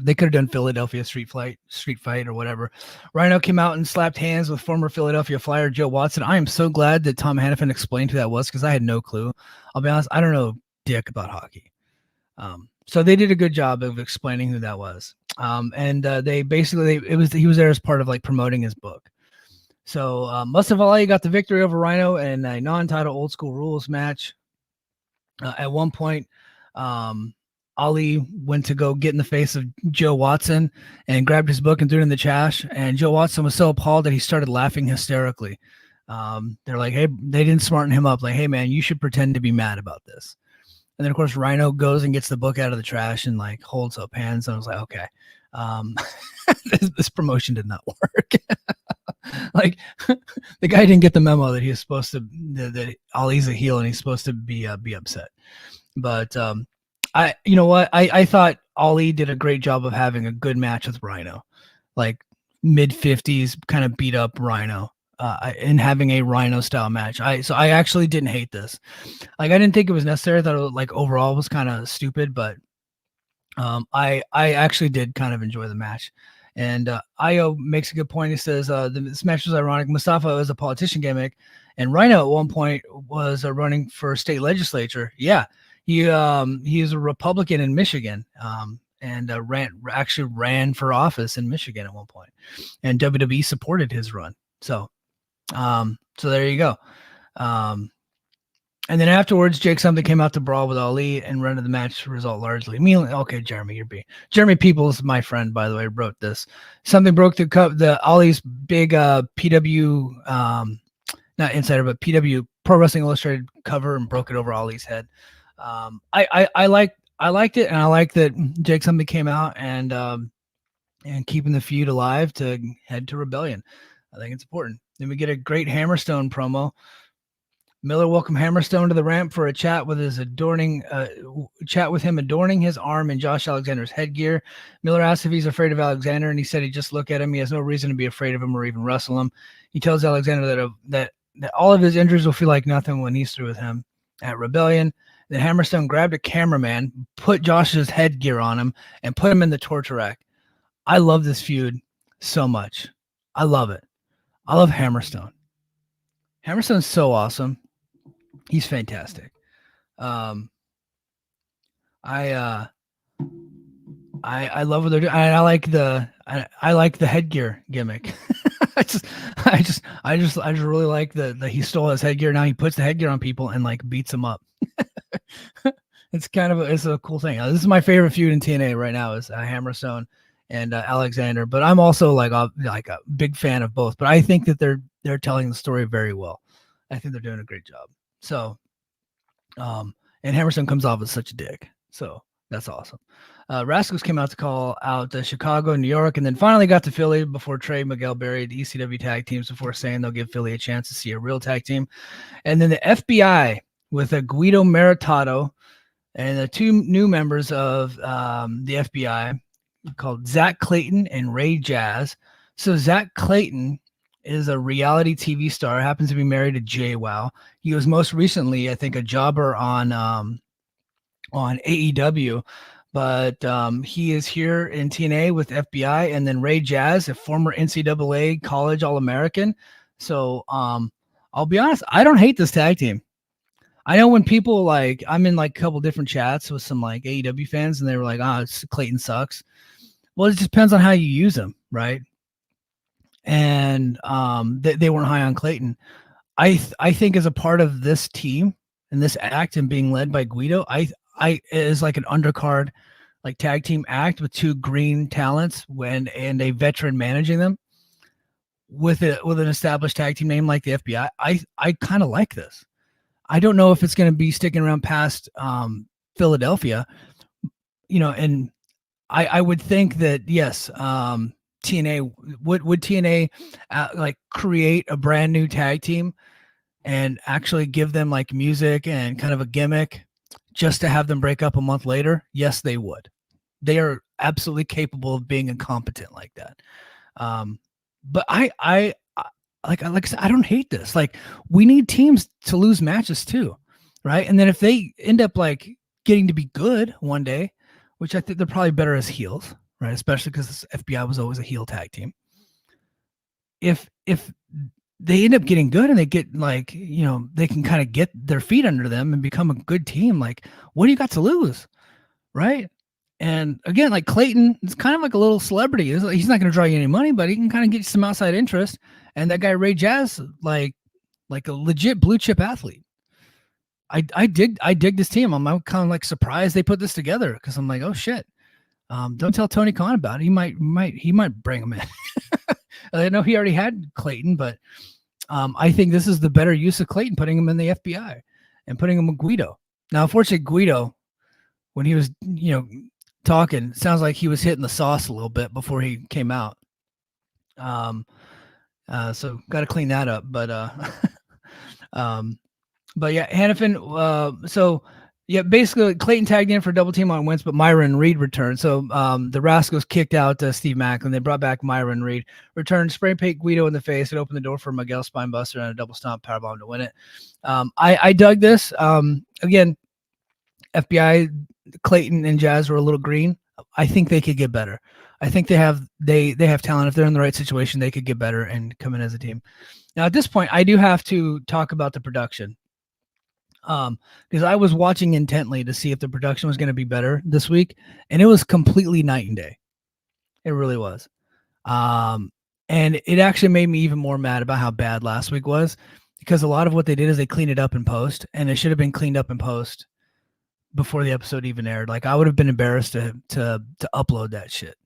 They could have done Philadelphia street fight or whatever. Rhino came out and slapped hands with former Philadelphia Flyer Joe Watson. I am so glad that Tom Hannafin explained who that was, because I had no clue. I'll be honest, I don't know dick about hockey. So they did a good job of explaining who that was. And they basically, he was there as part of like promoting his book. So Mustafa Ali got the victory over Rhino in a non-title old school rules match. At one point, Ali went to go get in the face of Joe Watson and grabbed his book and threw it in the trash. And Joe Watson was so appalled that he started laughing hysterically. They're like, hey, they didn't smarten him up. Like, hey, man, you should pretend to be mad about this. And then, of course, Rhino goes and gets the book out of the trash and like holds up hands. And I was like, okay, this promotion did not work. Like, the guy didn't get the memo that he was supposed to, that Ali's a heel and he's supposed to be upset. But you know what? I thought Ali did a great job of having a good match with Rhino, like mid-50s kind of beat up Rhino, and having a Rhino style match. So I actually didn't hate this. Like, I didn't think it was necessary. I thought it, like, overall was kind of stupid, but I actually did kind of enjoy the match. And Io makes a good point. He says this match was ironic. Mustafa is a politician gimmick, and Rhino at one point was running for state legislature. Yeah. He is a Republican in Michigan, and ran for office in Michigan at one point, and WWE supported his run. So there you go. And then afterwards, Jake Something came out to brawl with Ali and run to the match result largely. Okay, Jeremy, Jeremy Peoples, my friend, by the way, wrote this. Something broke the Ali's big PW, not Insider, but PW Pro Wrestling Illustrated cover and broke it over Ali's head. I liked it, and I like that Jake Something came out and keeping the feud alive to head to Rebellion. I think it's important. Then we get a great Hammerstone promo. Miller welcomed Hammerstone to the ramp for a chat with him adorning his arm in Josh Alexander's headgear. Miller asked if he's afraid of Alexander, and he said he'd just look at him. He has no reason to be afraid of him or even wrestle him. He tells Alexander that all of his injuries will feel like nothing when he's through with him at Rebellion. Then Hammerstone grabbed a cameraman, put Josh's headgear on him, and put him in the torture rack. I love this feud so much. I love it. I love Hammerstone. Hammerstone's so awesome. He's fantastic. I love what they're doing. I like the headgear gimmick. I just really like the he stole his headgear. Now he puts the headgear on people and like beats them up. It's a cool thing. This is my favorite feud in TNA right now is Hammerstone and Alexander. But I'm also like a big fan of both. But I think that they're telling the story very well. I think they're doing a great job. So, and Hammerstone comes off as such a dick. So that's awesome. Rascals came out to call out Chicago, New York, and then finally got to Philly before Trey Miguel buried the ECW tag teams before saying they'll give Philly a chance to see a real tag team. And then the FBI with a Guido Maritato and the two new members of the FBI called Zach Clayton and Ray Jazz. So Zach Clayton is a reality TV star, happens to be married to JWoww. He was most recently, I think, a jobber on AEW, but he is here in TNA with FBI. And then Ray Jazz, a former NCAA college All-American. So I'll be honest, I don't hate this tag team. I know when people I'm in like a couple different chats with some like AEW fans and they were like, Clayton sucks. Well, it just depends on how you use him, right? And they weren't high on Clayton. I think as a part of this team and this act and being led by Guido, I is like an undercard, like tag team act with two green talents and a veteran managing them with an established tag team name like the FBI. I kind of like this. I don't know if it's going to be sticking around past Philadelphia, and I would think that yes, TNA would TNA like create a brand new tag team and actually give them like music and kind of a gimmick just to have them break up a month later? Yes, they would. They are absolutely capable of being incompetent like that. But I like I said, I don't hate this. Like, we need teams to lose matches too, right? And then if they end up like getting to be good one day, which I think they're probably better as heels, right? Especially because FBI was always a heel tag team. If they end up getting good and they get like, they can kind of get their feet under them and become a good team, like, what do you got to lose, right? And again, like Clayton, it's kind of like a little celebrity. He's not going to draw you any money, but he can kind of get you some outside interest. And that guy Ray Jazz, like a legit blue chip athlete. I dig this team. I'm kind of like surprised they put this together because I'm like, oh shit. Don't tell Tony Khan about it. He might bring him in. I know he already had Clayton, but I think this is the better use of Clayton, putting him in the FBI and putting him with Guido. Now, unfortunately, Guido, when he was, talking, sounds like he was hitting the sauce a little bit before he came out. So got to clean that up. But yeah, Hannafin. So yeah, basically Clayton tagged in for double team on wins, but Myron Reed returned. So the Rascals kicked out Steve Macklin. They brought back Myron Reed. Returned, spray paint Guido in the face. It opened the door for Miguel Spinebuster and a double stomp powerbomb to win it. I dug this. Again, FBI, Clayton and Jazz were a little green. I think they could get better. I think they have talent. If they're in the right situation, they could get better and come in as a team. Now, at this point, I do have to talk about the production. Because I was watching intently to see if the production was going to be better this week, and it was completely night and day. It really was. And it actually made me even more mad about how bad last week was, because a lot of what they did is they cleaned it up in post, and it should have been cleaned up in post before the episode even aired. Like, I would have been embarrassed to upload that shit.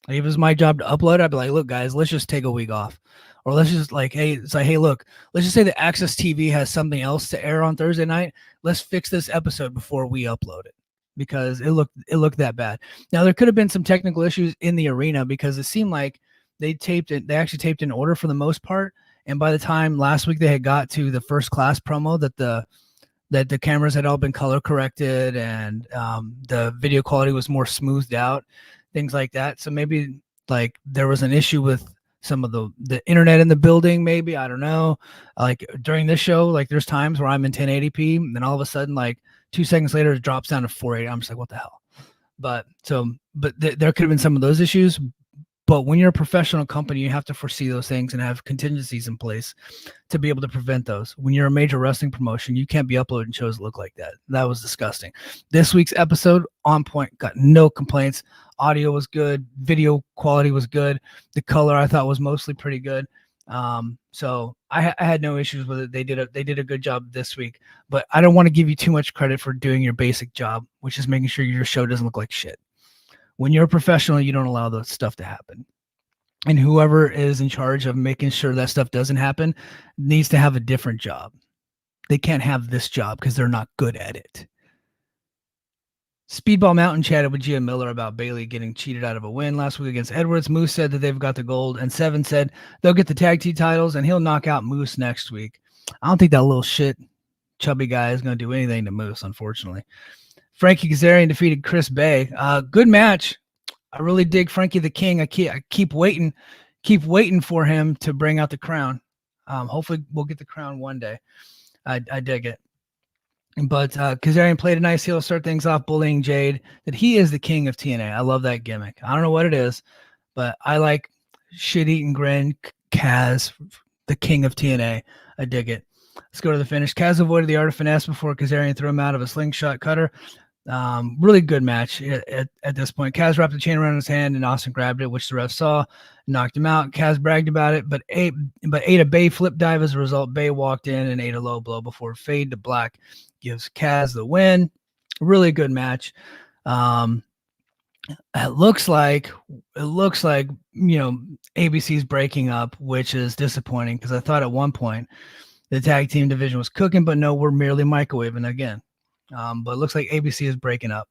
Like, if it was my job to upload, I'd be like, look, guys, let's just take a week off, Or let's just like, hey, it's like, hey, look, let's just say that Access TV has something else to air on Thursday night. Let's fix this episode before we upload it because it looked that bad. Now there could have been some technical issues in the arena because it seemed like they actually taped in order for the most part. And by the time last week they had got to the first class promo, that the cameras had all been color corrected and the video quality was more smoothed out, things like that. So maybe like there was an issue with some of the internet in the building. Maybe, I don't know. Like during this show, like there's times where I'm in 1080p and then all of a sudden, like 2 seconds later, it drops down to 480. I'm just like, what the hell? But there could have been some of those issues. But when you're a professional company, you have to foresee those things and have contingencies in place to be able to prevent those. When you're a major wrestling promotion, you can't be uploading shows that look like that. That was disgusting. This week's episode, on point, got no complaints. Audio was good. Video quality was good. The color I thought was mostly pretty good. So I had no issues with it. They did a good job this week. But I don't want to give you too much credit for doing your basic job, which is making sure your show doesn't look like shit. When you're a professional, you don't allow that stuff to happen. And whoever is in charge of making sure that stuff doesn't happen needs to have a different job. They can't have this job because they're not good at it. Speedball Mountain chatted with Gia Miller about Bayley getting cheated out of a win last week against Edwards. Moose said that they've got the gold, and Seven said they'll get the tag team titles, and he'll knock out Moose next week. I don't think that little shit chubby guy is going to do anything to Moose, unfortunately. Frankie Kazarian defeated Chris Bay. Good match. I really dig Frankie the King. I keep waiting for him to bring out the crown. Hopefully we'll get the crown one day. I dig it. But Kazarian played a nice heel to start things off, bullying Jade that he is the king of TNA. I love that gimmick. I don't know what it is, but I like shit-eating grin Kaz, the king of TNA. I dig it. Let's go to the finish. Kaz avoided the art of finesse before Kazarian threw him out of a slingshot cutter. Really good match at this point. Kaz wrapped the chain around his hand and Austin grabbed it, which the ref saw, knocked him out. Kaz bragged about it, but ate a Bay flip dive as a result. Bay walked in and ate a low blow before Fade to Black gives Kaz the win. Really good match. It looks like ABC's breaking up, which is disappointing because I thought at one point the tag team division was cooking, but no, we're merely microwaving again. But it looks like ABC is breaking up.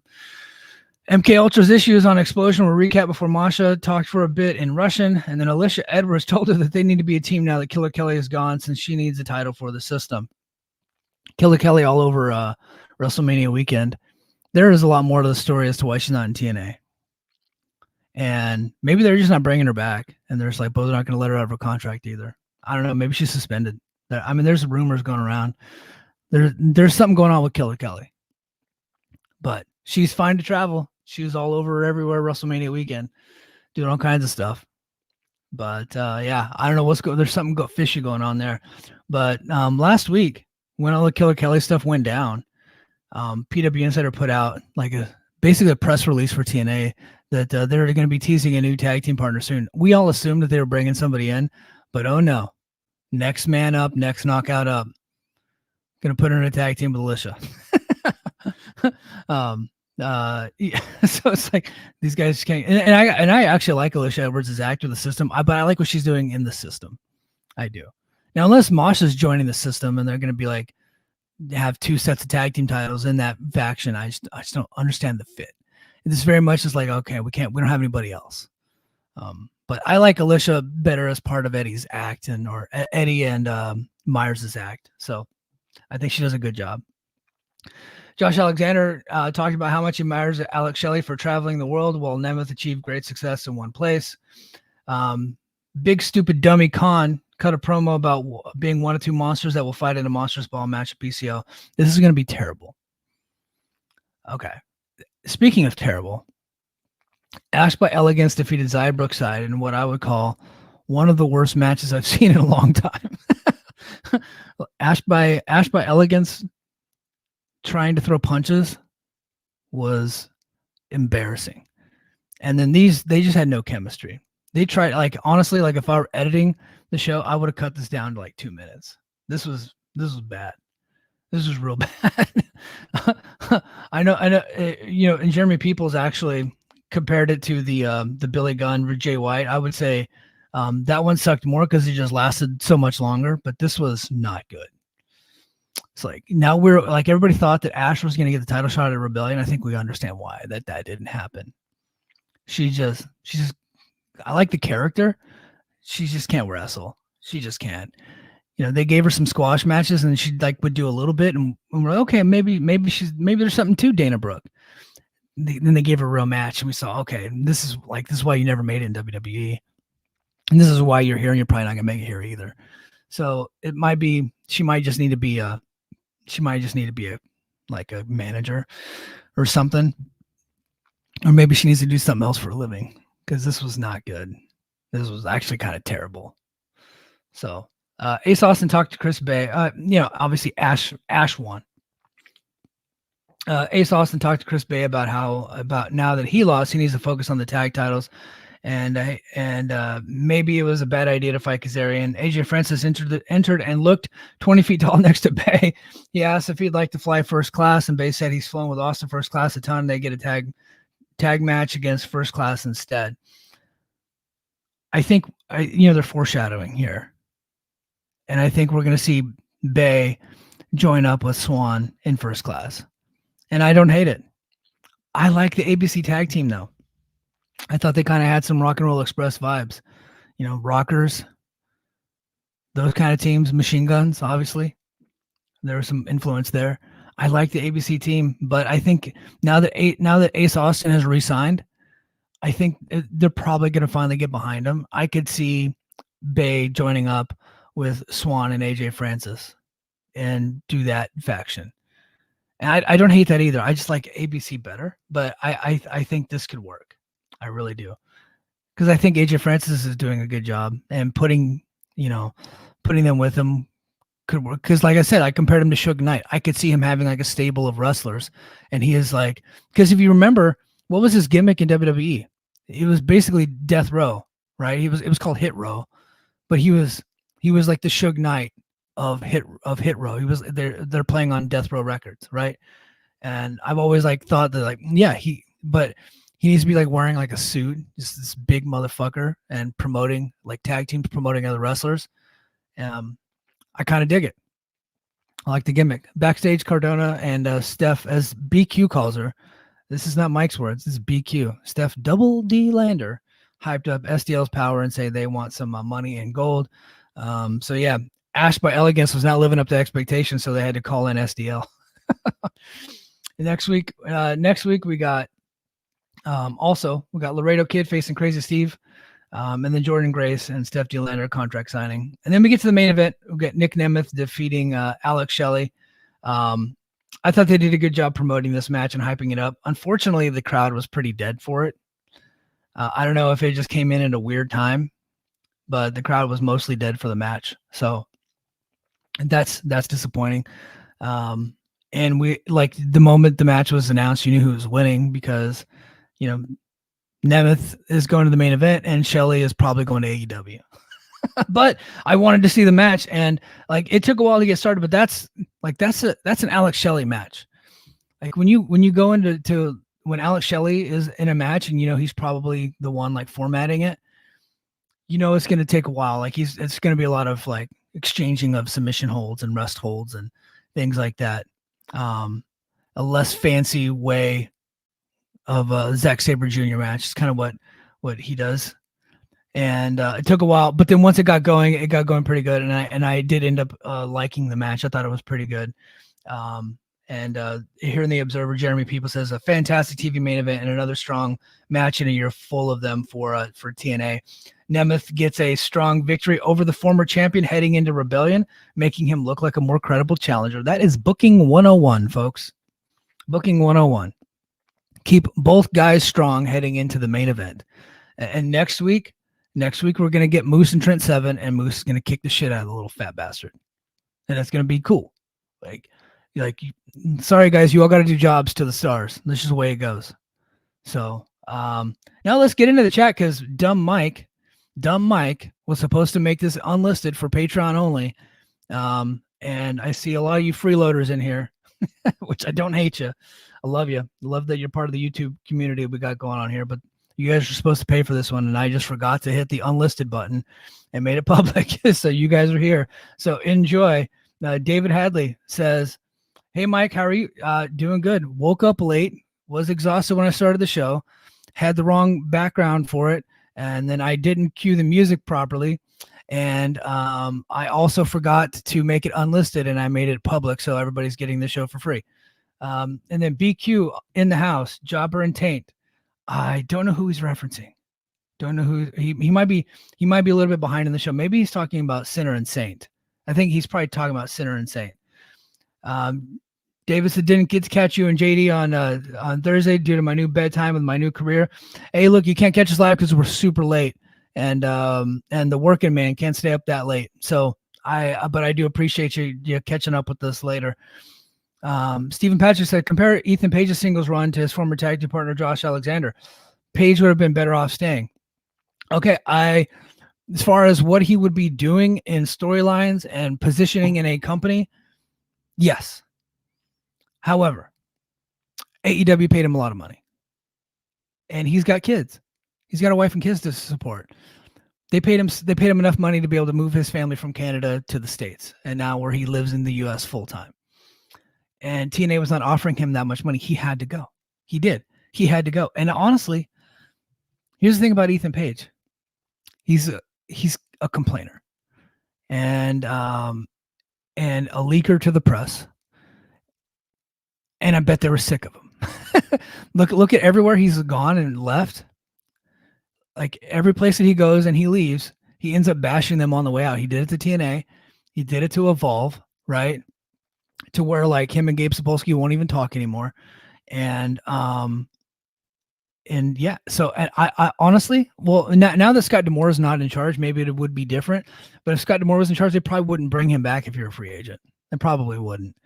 MK Ultra's issues on Explosion were recap before Masha talked for a bit in Russian, and then Alicia Edwards told her that they need to be a team now that Killer Kelly is gone since she needs a title for the system. Killer Kelly all over WrestleMania weekend. There is a lot more to the story as to why she's not in TNA. And maybe they're just not bringing her back, and they're just like, but they're not going to let her out of her contract either. I don't know. Maybe she's suspended. I mean, there's rumors going around. There's something going on with Killer Kelly. But she's fine to travel. She was all over everywhere WrestleMania weekend, doing all kinds of stuff. But yeah, I don't know what's going. There's something fishy going on there. But last week, when all the Killer Kelly stuff went down, PW Insider put out like basically a press release for TNA that they're going to be teasing a new tag team partner soon. We all assumed that they were bringing somebody in, but oh no, next man up, next knockout up. Going to put her in a tag team with Alicia. Yeah, so it's like these guys can't. And I actually like Alicia Edwards' act with the system, but I like what she's doing in the system. I do. Now, unless Masha's joining the system and they're going to be like have two sets of tag team titles in that faction, I just don't understand the fit. It's very much just like, okay, we don't have anybody else. But I like Alicia better as part of Eddie's act or Eddie and Myers' act. So I think she does a good job. Josh Alexander talked about how much he admires Alex Shelley for traveling the world while Nemeth achieved great success in one place. Big stupid dummy Khan cut a promo about being one of two monsters that will fight in a Monsters Ball match at PCO. This is going to be terrible. Okay. Speaking of terrible, Ash by Elegance defeated Xia Brookside in what I would call one of the worst matches I've seen in a long time. Ash by Elegance trying to throw punches was embarrassing. And then they just had no chemistry. They tried, like, honestly, like if I were editing the show, I would have cut this down to like 2 minutes. This was bad. This was real bad. I know, and Jeremy Peoples actually compared it to the Billy Gunn, Jay White. I would say That one sucked more because it just lasted so much longer, but this was not good. It's like now we're like everybody thought that Ash was going to get the title shot at Rebellion. I think we understand why that didn't happen. She's just I like the character. She just can't wrestle. She just can't. They gave her some squash matches and she like would do a little bit and we're like, okay, maybe there's something to Dana Brooke. Then they gave her a real match and we saw, okay, this is why you never made it in WWE. And this is why you're here and you're probably not gonna make it here either. So it might be she might just need to be a like a manager or something. Or maybe she needs to do something else for a living because this was not good. This was actually kind of terrible. So Ace Austin talked to Chris Bay. Obviously Ash won. Ace Austin talked to Chris Bay about now that he lost, he needs to focus on the tag titles. And maybe it was a bad idea to fight Kazarian. AJ Francis entered and looked 20 feet tall next to Bay. He asked if he'd like to fly first class, and Bay said he's flown with Austin first class a ton. They get a tag match against first class instead. I think they're foreshadowing here. And I think we're going to see Bay join up with Swan in first class. And I don't hate it. I like the ABC tag team, though. I thought they kind of had some Rock and Roll Express vibes. Rockers, those kind of teams, Machine Guns, obviously. There was some influence there. I like the ABC team, but I think now that Ace Austin has re-signed, I think they're probably going to finally get behind him. I could see Bay joining up with Swan and AJ Francis and do that faction. And I don't hate that either. I just like ABC better, but I think this could work. I really do. Because I think AJ Francis is doing a good job and putting them with him could work. Because like I said, I compared him to Suge Knight. I could see him having like a stable of wrestlers. And he is like, because if you remember, what was his gimmick in WWE? It was basically Death Row, right? It was called Hit Row, but he was like the Suge Knight of Hit Row. They're playing on Death Row Records, right? And I've always thought that but he needs to be wearing a suit, just this big motherfucker, and promoting tag teams, promoting other wrestlers. I kind of dig it. I like the gimmick. Backstage, Cardona and Steph, as BQ calls her. This is not Mike's words. This is BQ. Steph Double D Lander hyped up SDL's power and say they want some money and gold. So yeah, Ash by Elegance was not living up to expectations, so they had to call in SDL. Next week we got Laredo Kid facing Crazy Steve, and then Jordan Grace and Steph D Lander contract signing. And then we get to the main event. We get Nick Nemeth defeating Alex Shelley. I thought they did a good job promoting this match and hyping it up. Unfortunately, the crowd was pretty dead for it. I don't know if it just came in at a weird time, but the crowd was mostly dead for the match. So that's disappointing. And we the moment the match was announced, you knew who was winning because, Nemeth is going to the main event and Shelley is probably going to AEW. But I wanted to see the match, and it took a while to get started. But that's an Alex Shelley match. When you go into when Alex Shelley is in a match, and he's probably the one formatting it. It's going to take a while. It's going to be a lot of exchanging of submission holds and rest holds and things like that. A less fancy way of a Zack Sabre Jr. match. It's kind of what he does. And it took a while, but then once it got going pretty good. And I did end up liking the match. I thought it was pretty good. And here in the Observer, Jeremy People says a fantastic TV main event and another strong match in a year full of them for TNA. Nemeth gets a strong victory over the former champion heading into Rebellion, making him look like a more credible challenger. That is Booking 101, folks. Booking 101. Keep both guys strong heading into the main event. And next week we're going to get Moose and Trent Seven, and Moose is going to kick the shit out of the little fat bastard. And that's going to be cool. Sorry guys, you all got to do jobs to the stars. This is the way it goes. So now let's get into the chat, because Dumb Mike was supposed to make this unlisted for Patreon only. And I see a lot of you freeloaders in here, which I don't hate you. I love you. I love that you're part of the YouTube community we got going on here, but You guys are supposed to pay for this one, and I just forgot to hit the unlisted button and made it public. So you guys are here. So enjoy. David Hadley says, hey, Mike, how are you? Doing good. Woke up late, was exhausted when I started the show, had the wrong background for it, and then I didn't cue the music properly. And I also forgot to make it unlisted, and I made it public, so everybody's getting the show for free. And then BQ in the house, Jobber and Taint. I don't know who he's referencing. Don't know who he might be. He might be a little bit behind in the show. Maybe he's talking about Sinner and Saint. I think he's probably talking about Sinner and Saint. Davis didn't get to catch you and JD on Thursday due to my new bedtime with my new career. Hey, look, you can't catch us live because we're super late, and the working man can't stay up that late. So but I do appreciate you catching up with us later. Stephen Patrick said, compare Ethan Page's singles run to his former tag team partner Josh Alexander. Page would have been better off staying. Okay, as far as what he would be doing in storylines and positioning in a company, yes. However, AEW paid him a lot of money. And he's got kids. He's got a wife and kids to support. They paid him enough money to be able to move his family from Canada to the States, and now where he lives in the US full time. And TNA was not offering him that much money. He had to go. He did. He had to go. And honestly, here's the thing about Ethan Page. He's a complainer and a leaker to the press. And I bet they were sick of him. Look at everywhere he's gone and left. Like every place that he goes and he leaves, he ends up bashing them on the way out. He did it to TNA. He did it to Evolve, right? To where like him and Gabe Sapolsky won't even talk anymore. And yeah, so I honestly, well, now that Scott D'Amore is not in charge, maybe it would be different. But if Scott D'Amore was in charge, they probably wouldn't bring him back if you're a free agent. They probably wouldn't.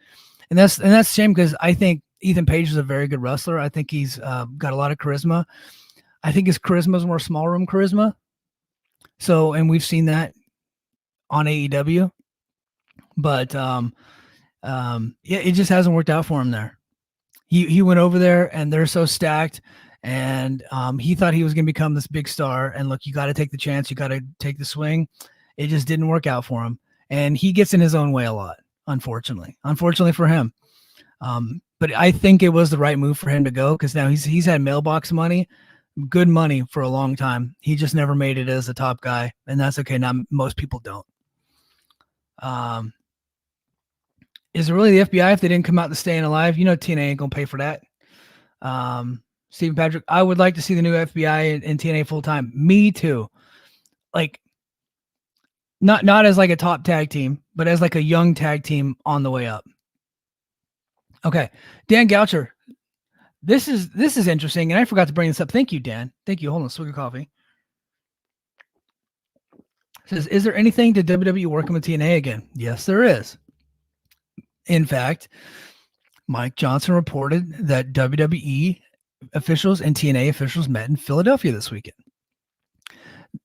And that's a shame because I think Ethan Page is a very good wrestler. I think he's got a lot of charisma. I think his charisma is more small room charisma. So, and we've seen that on AEW. But yeah, it just hasn't worked out for him there. He went over there and they're so stacked, and he thought he was going to become this big star. And look, you got to take the chance. You got to take the swing. It just didn't work out for him. And he gets in his own way a lot, unfortunately for him. But I think it was the right move for him to go because now he's had mailbox money, good money for a long time. He just never made it as a top guy, and that's okay. Now most people don't. Is it really the FBI if they didn't come out to Staying Alive? You know TNA ain't gonna pay for that. Stephen Patrick, I would like to see the new FBI in TNA full time. Me too. Like not as like a top tag team, but as like a young tag team on the way up. Okay, Dan Goucher. This is interesting, and I forgot to bring this up. Thank you, Dan. Thank you. Hold on, swig of coffee. It says, is there anything to WWE working with TNA again? Yes, there is. In fact, Mike Johnson reported that WWE officials and TNA officials met in Philadelphia this weekend.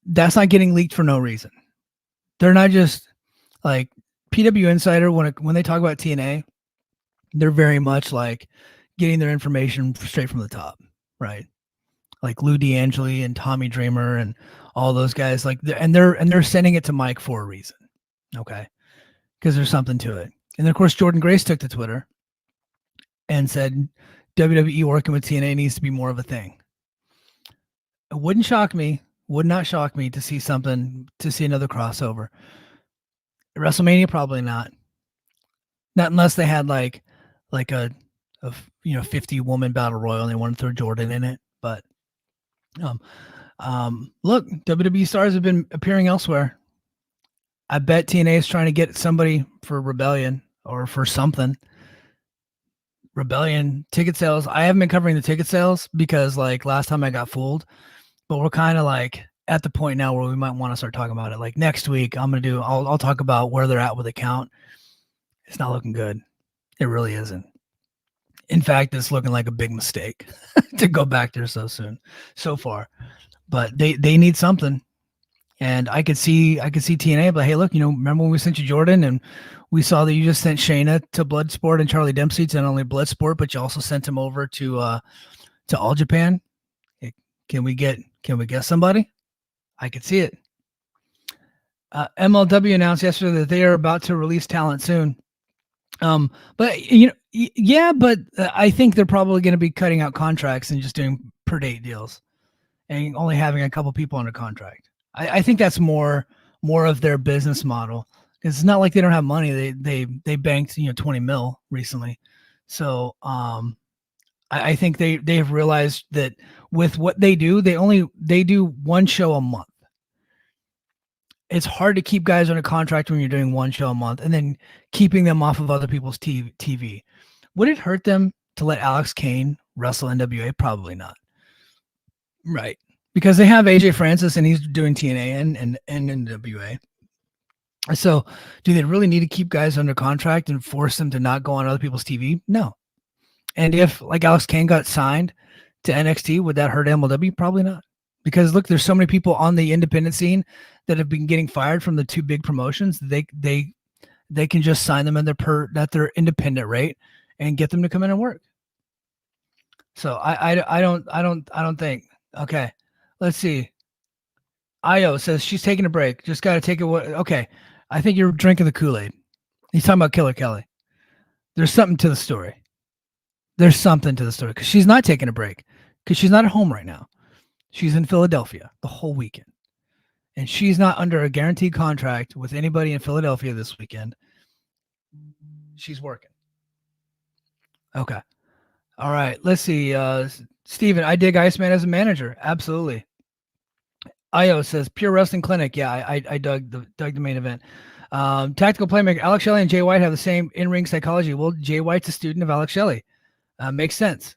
That's not getting leaked for no reason. They're not just like PW Insider when they talk about TNA, they're very much like getting their information straight from the top, right? Like Lou D'Angeli and Tommy Dreamer and all those guys, like they're sending it to Mike for a reason, okay? Because there's something to it. And then, of course, Jordan Grace took to Twitter and said WWE working with TNA needs to be more of a thing. It would not shock me to see another crossover. WrestleMania, probably not. Not unless they had like a 50-woman battle royal and they want to throw Jordan in it. But look, WWE stars have been appearing elsewhere. I bet TNA is trying to get somebody for Rebellion or for something. Rebellion ticket sales. I haven't been covering the ticket sales because like last time I got fooled, but we're kind of like at the point now where we might want to start talking about it. Like next week, I'll talk about where they're at with the count. It's not looking good. It really isn't. In fact, it's looking like a big mistake to go back there so soon, so far. But they need something. And I could see TNA, but hey, look, remember when we sent you Jordan and we saw that you just sent Shayna to Bloodsport and Charlie Dempsey to not only Bloodsport, but you also sent him over to All Japan. Hey, Can we get somebody? I could see it. MLW announced yesterday that they are about to release talent soon. But yeah, but I think they're probably going to be cutting out contracts and just doing per date deals, and only having a couple people under contract. I think that's more of their business model. It's not like they don't have money. They banked 20 mil recently, so I think they have realized that with what they do, they do one show a month. It's hard to keep guys under contract when you're doing one show a month and then keeping them off of other people's TV. Would it hurt them to let Alex Kane wrestle NWA? Probably not. Right. Because they have AJ Francis and he's doing TNA and NWA. So do they really need to keep guys under contract and force them to not go on other people's TV? No. And if like Alex Kane got signed to NXT, would that hurt MLW? Probably not. Because look, there's so many people on the independent scene that have been getting fired from the two big promotions. They can just sign them at their independent rate and get them to come in and work. So I don't think. Okay, let's see. Io says she's taking a break. Just got to take it. Okay, I think you're drinking the Kool-Aid. He's talking about Killer Kelly. There's something to the story. There's something to the story because she's not taking a break because she's not at home right now. She's in Philadelphia the whole weekend. And she's not under a guaranteed contract with anybody in Philadelphia this weekend. She's working. Okay. All right. Let's see. Steven, I dig Iceman as a manager. Absolutely. Io says, Pure Wrestling Clinic. Yeah, I dug the main event. Tactical Playmaker. Alex Shelley and Jay White have the same in-ring psychology. Well, Jay White's a student of Alex Shelley. Makes sense.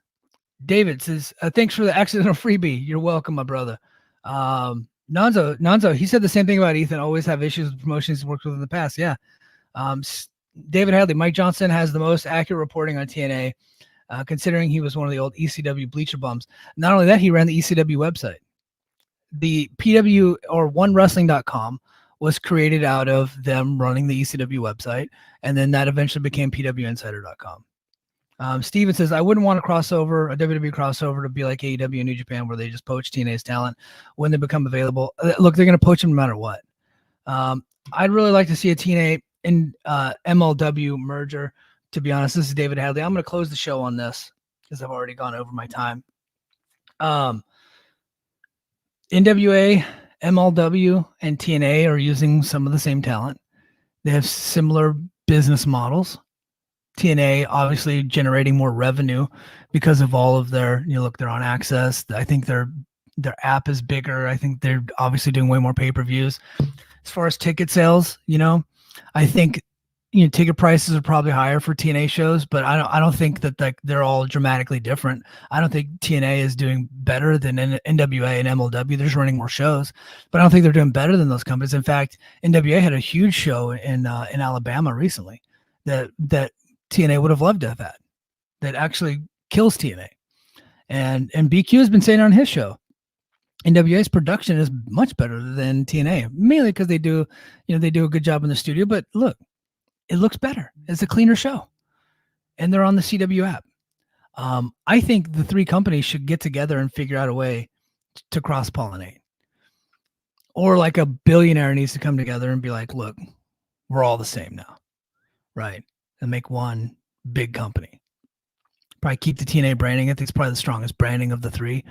David says, thanks for the accidental freebie. You're welcome, my brother. Nonzo, he said the same thing about Ethan. Always have issues with promotions he's worked with in the past. Yeah. David Hadley, Mike Johnson has the most accurate reporting on TNA, considering he was one of the old ECW bleacher bums. Not only that, he ran the ECW website. The PW or OneWrestling.com was created out of them running the ECW website, and then that eventually became PWInsider.com. Steven says, I wouldn't want a WWE crossover to be like AEW and New Japan where they just poach TNA's talent when they become available. Look, they're going to poach them no matter what. I'd really like to see a TNA and MLW merger, to be honest. This is David Hadley. I'm going to close the show on this because I've already gone over my time. NWA, MLW, and TNA are using some of the same talent. They have similar business models. TNA obviously generating more revenue because of all of their, they're on Access. I think their app is bigger. I think they're obviously doing way more pay-per-views. As far as ticket sales, I think ticket prices are probably higher for TNA shows, but I don't think that they're all dramatically different. I don't think TNA is doing better than NWA and MLW. They're just running more shows, but I don't think they're doing better than those companies. In fact, NWA had a huge show in Alabama recently that TNA would have loved to have had, that actually kills TNA. And BQ has been saying on his show, NWA's production is much better than TNA, mainly because they do a good job in the studio. But look, it looks better. It's a cleaner show, and they're on the CW app. I think the three companies should get together and figure out a way to cross-pollinate. Or like a billionaire needs to come together and be like, look, we're all the same now, right? And make one big company. Probably keep the TNA branding. I think it's probably the strongest branding of the three.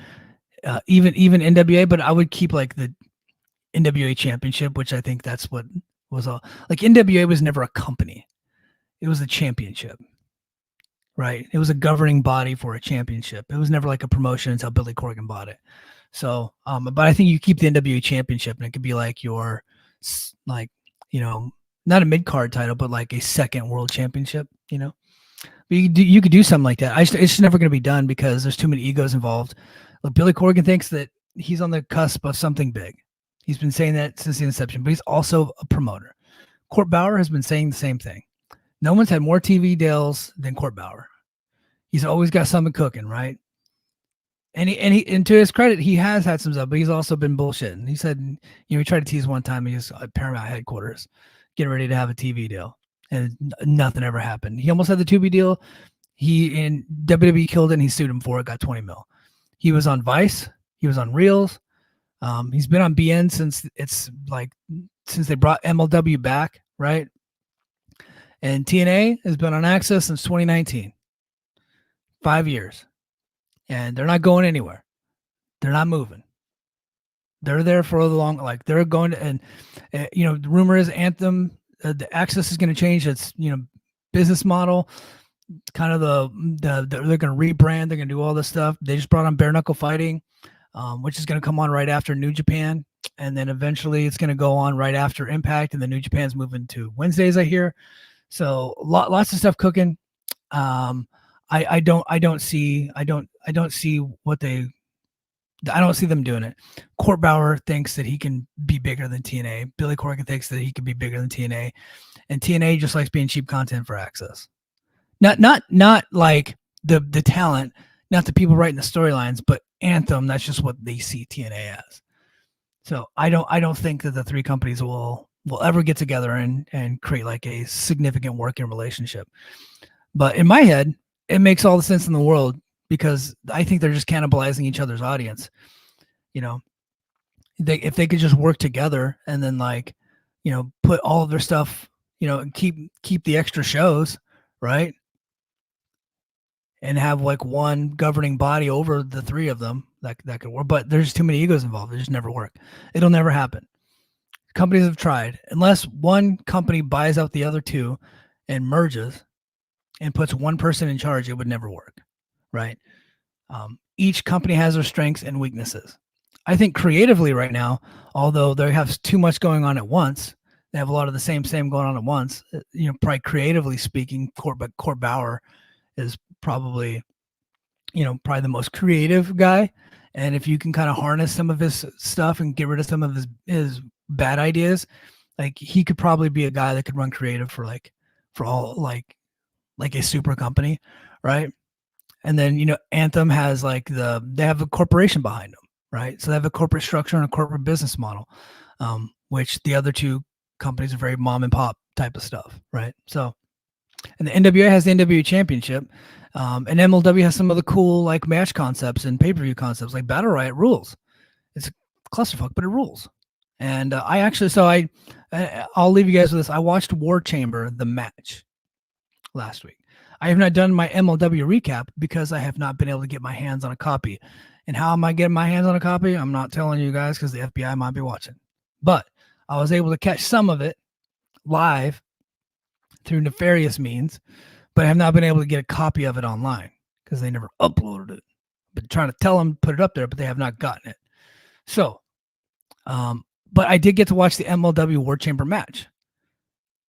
Even NWA, but I would keep like the NWA championship, which I think that's what was all. Like NWA was never a company. It was a championship, right? It was a governing body for a championship. It was never like a promotion until Billy Corgan bought it. So, but I think you keep the NWA championship and it could be like your, not a mid-card title, but like a second world championship, But you could do something like that. It's just never going to be done because there's too many egos involved. Look, Billy Corgan thinks that he's on the cusp of something big. He's been saying that since the inception, but he's also a promoter. Court Bauer has been saying the same thing. No one's had more TV deals than Court Bauer. He's always got something cooking, right? And to his credit, he has had some stuff, but he's also been bullshitting. He said, he tried to tease one time he was at Paramount headquarters, getting ready to have a TV deal, and nothing ever happened. He almost had the Tubi deal. He in WWE killed it, and he sued him for it, got 20 mil. He was on Vice. He was on Reels. He's been on BN since they brought MLW back, right? And TNA has been on Access since 2019, 5 years, and they're not going anywhere. They're not moving. They're there for the long, like they're going to, and the rumor is Anthem, the Access is going to change its business model. Kind of they're going to rebrand. They're going to do all this stuff. They just brought on bare knuckle fighting, which is going to come on right after New Japan, and then eventually it's going to go on right after Impact, and the New Japan's moving to Wednesdays, I hear. So lots of stuff cooking. I don't see them doing it. Court Bauer thinks that he can be bigger than TNA. Billy Corgan thinks that he can be bigger than TNA, and TNA just likes being cheap content for Access. Not like the talent, not the people writing the storylines, but Anthem. That's just what they see TNA as. So I don't think that the three companies will ever get together and create like a significant working relationship. But in my head, it makes all the sense in the world, because I think they're just cannibalizing each other's audience. If they could just work together and then put all of their stuff, and keep the extra shows, right? And have like one governing body over the three of them, that could work. But there's too many egos involved. It just never work. It'll never happen. Companies have tried. Unless one company buys out the other two and merges and puts one person in charge, it would never work, right? Each company has their strengths and weaknesses. I think creatively right now, although they have too much going on at once, they have a lot of the same going on at once. Probably creatively speaking, Court Bauer is probably the most creative guy. And if you can kind of harness some of his stuff and get rid of some of his bad ideas, like he could probably be a guy that could run creative for a super company, right? And then Anthem has they have a corporation behind them, right? So they have a corporate structure and a corporate business model, which the other two companies are very mom and pop type of stuff, right? So, and the NWA has the NWA Championship, and MLW has some of the cool match concepts and pay-per-view concepts. Like Battle Riot rules. It's a clusterfuck, but it rules. And I'll leave you guys with this. I watched War Chamber, the match, last week. I have not done my MLW recap because I have not been able to get my hands on a copy. And how am I getting my hands on a copy? I'm not telling you guys because the FBI might be watching. But I was able to catch some of it live through nefarious means, but I have not been able to get a copy of it online because they never uploaded it. Been trying to tell them to put it up there, but they have not gotten it. So, but I did get to watch the MLW War Chamber match,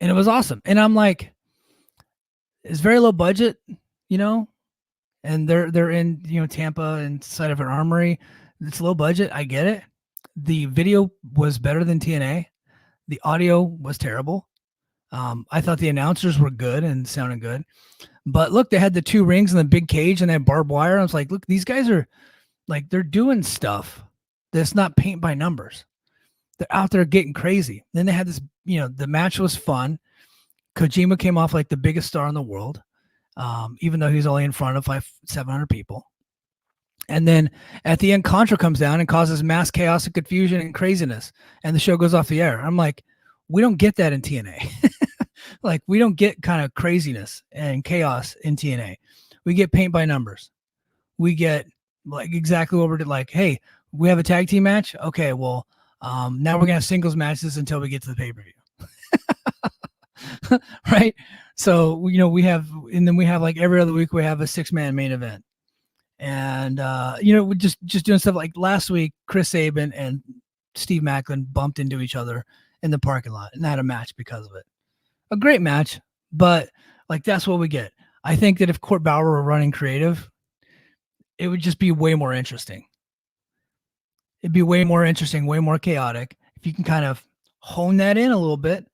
and it was awesome. And I'm like, it's very low budget, and they're in Tampa inside of an armory. It's low budget. I get it. The video was better than TNA. The audio was terrible. I thought the announcers were good and sounded good, but look, they had the two rings and the big cage and they had barbed wire. I was like, look, these guys are they're doing stuff that's not paint by numbers. They're out there getting crazy. Then they had this, the match was fun. Kojima came off like the biggest star in the world, even though he's only in front of 700 people. And then at the end, Contra comes down and causes mass chaos and confusion and craziness, and the show goes off the air. I'm like, we don't get that in TNA. We don't get kind of craziness and chaos in TNA. We get paint by numbers. We get exactly what we're doing. Hey, we have a tag team match. Okay, well, now we're gonna have singles matches until we get to the pay-per-view. Right? So we have every other week we have a 6-man main event, and we're just doing stuff like last week. Chris Sabin and Steve Macklin bumped into each other in the parking lot and had a match because of it. A great match, but that's what we get. I think that if Court Bauer were running creative, it would just be way more interesting. It'd be way more interesting, way more chaotic. If you can kind of hone that in a little bit,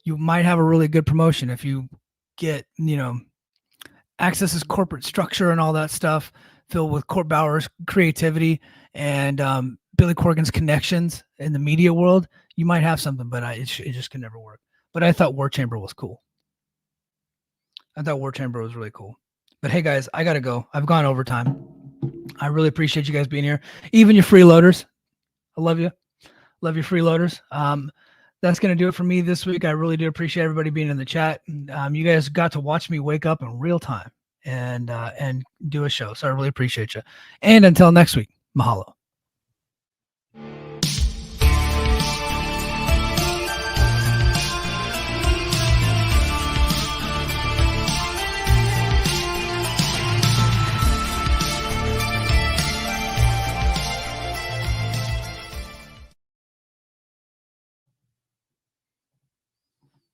you might have a really good promotion. If you get, Access's corporate structure and all that stuff filled with Court Bauer's creativity and Billy Corgan's connections in the media world, you might have something, but it just can never work. But I thought War Chamber was cool. I thought War Chamber was really cool. But hey, guys, I got to go. I've gone overtime. I really appreciate you guys being here. Even your freeloaders. I love you. Love your freeloaders. That's going to do it for me this week. I really do appreciate everybody being in the chat. You guys got to watch me wake up in real time and do a show. So I really appreciate you. And until next week, mahalo.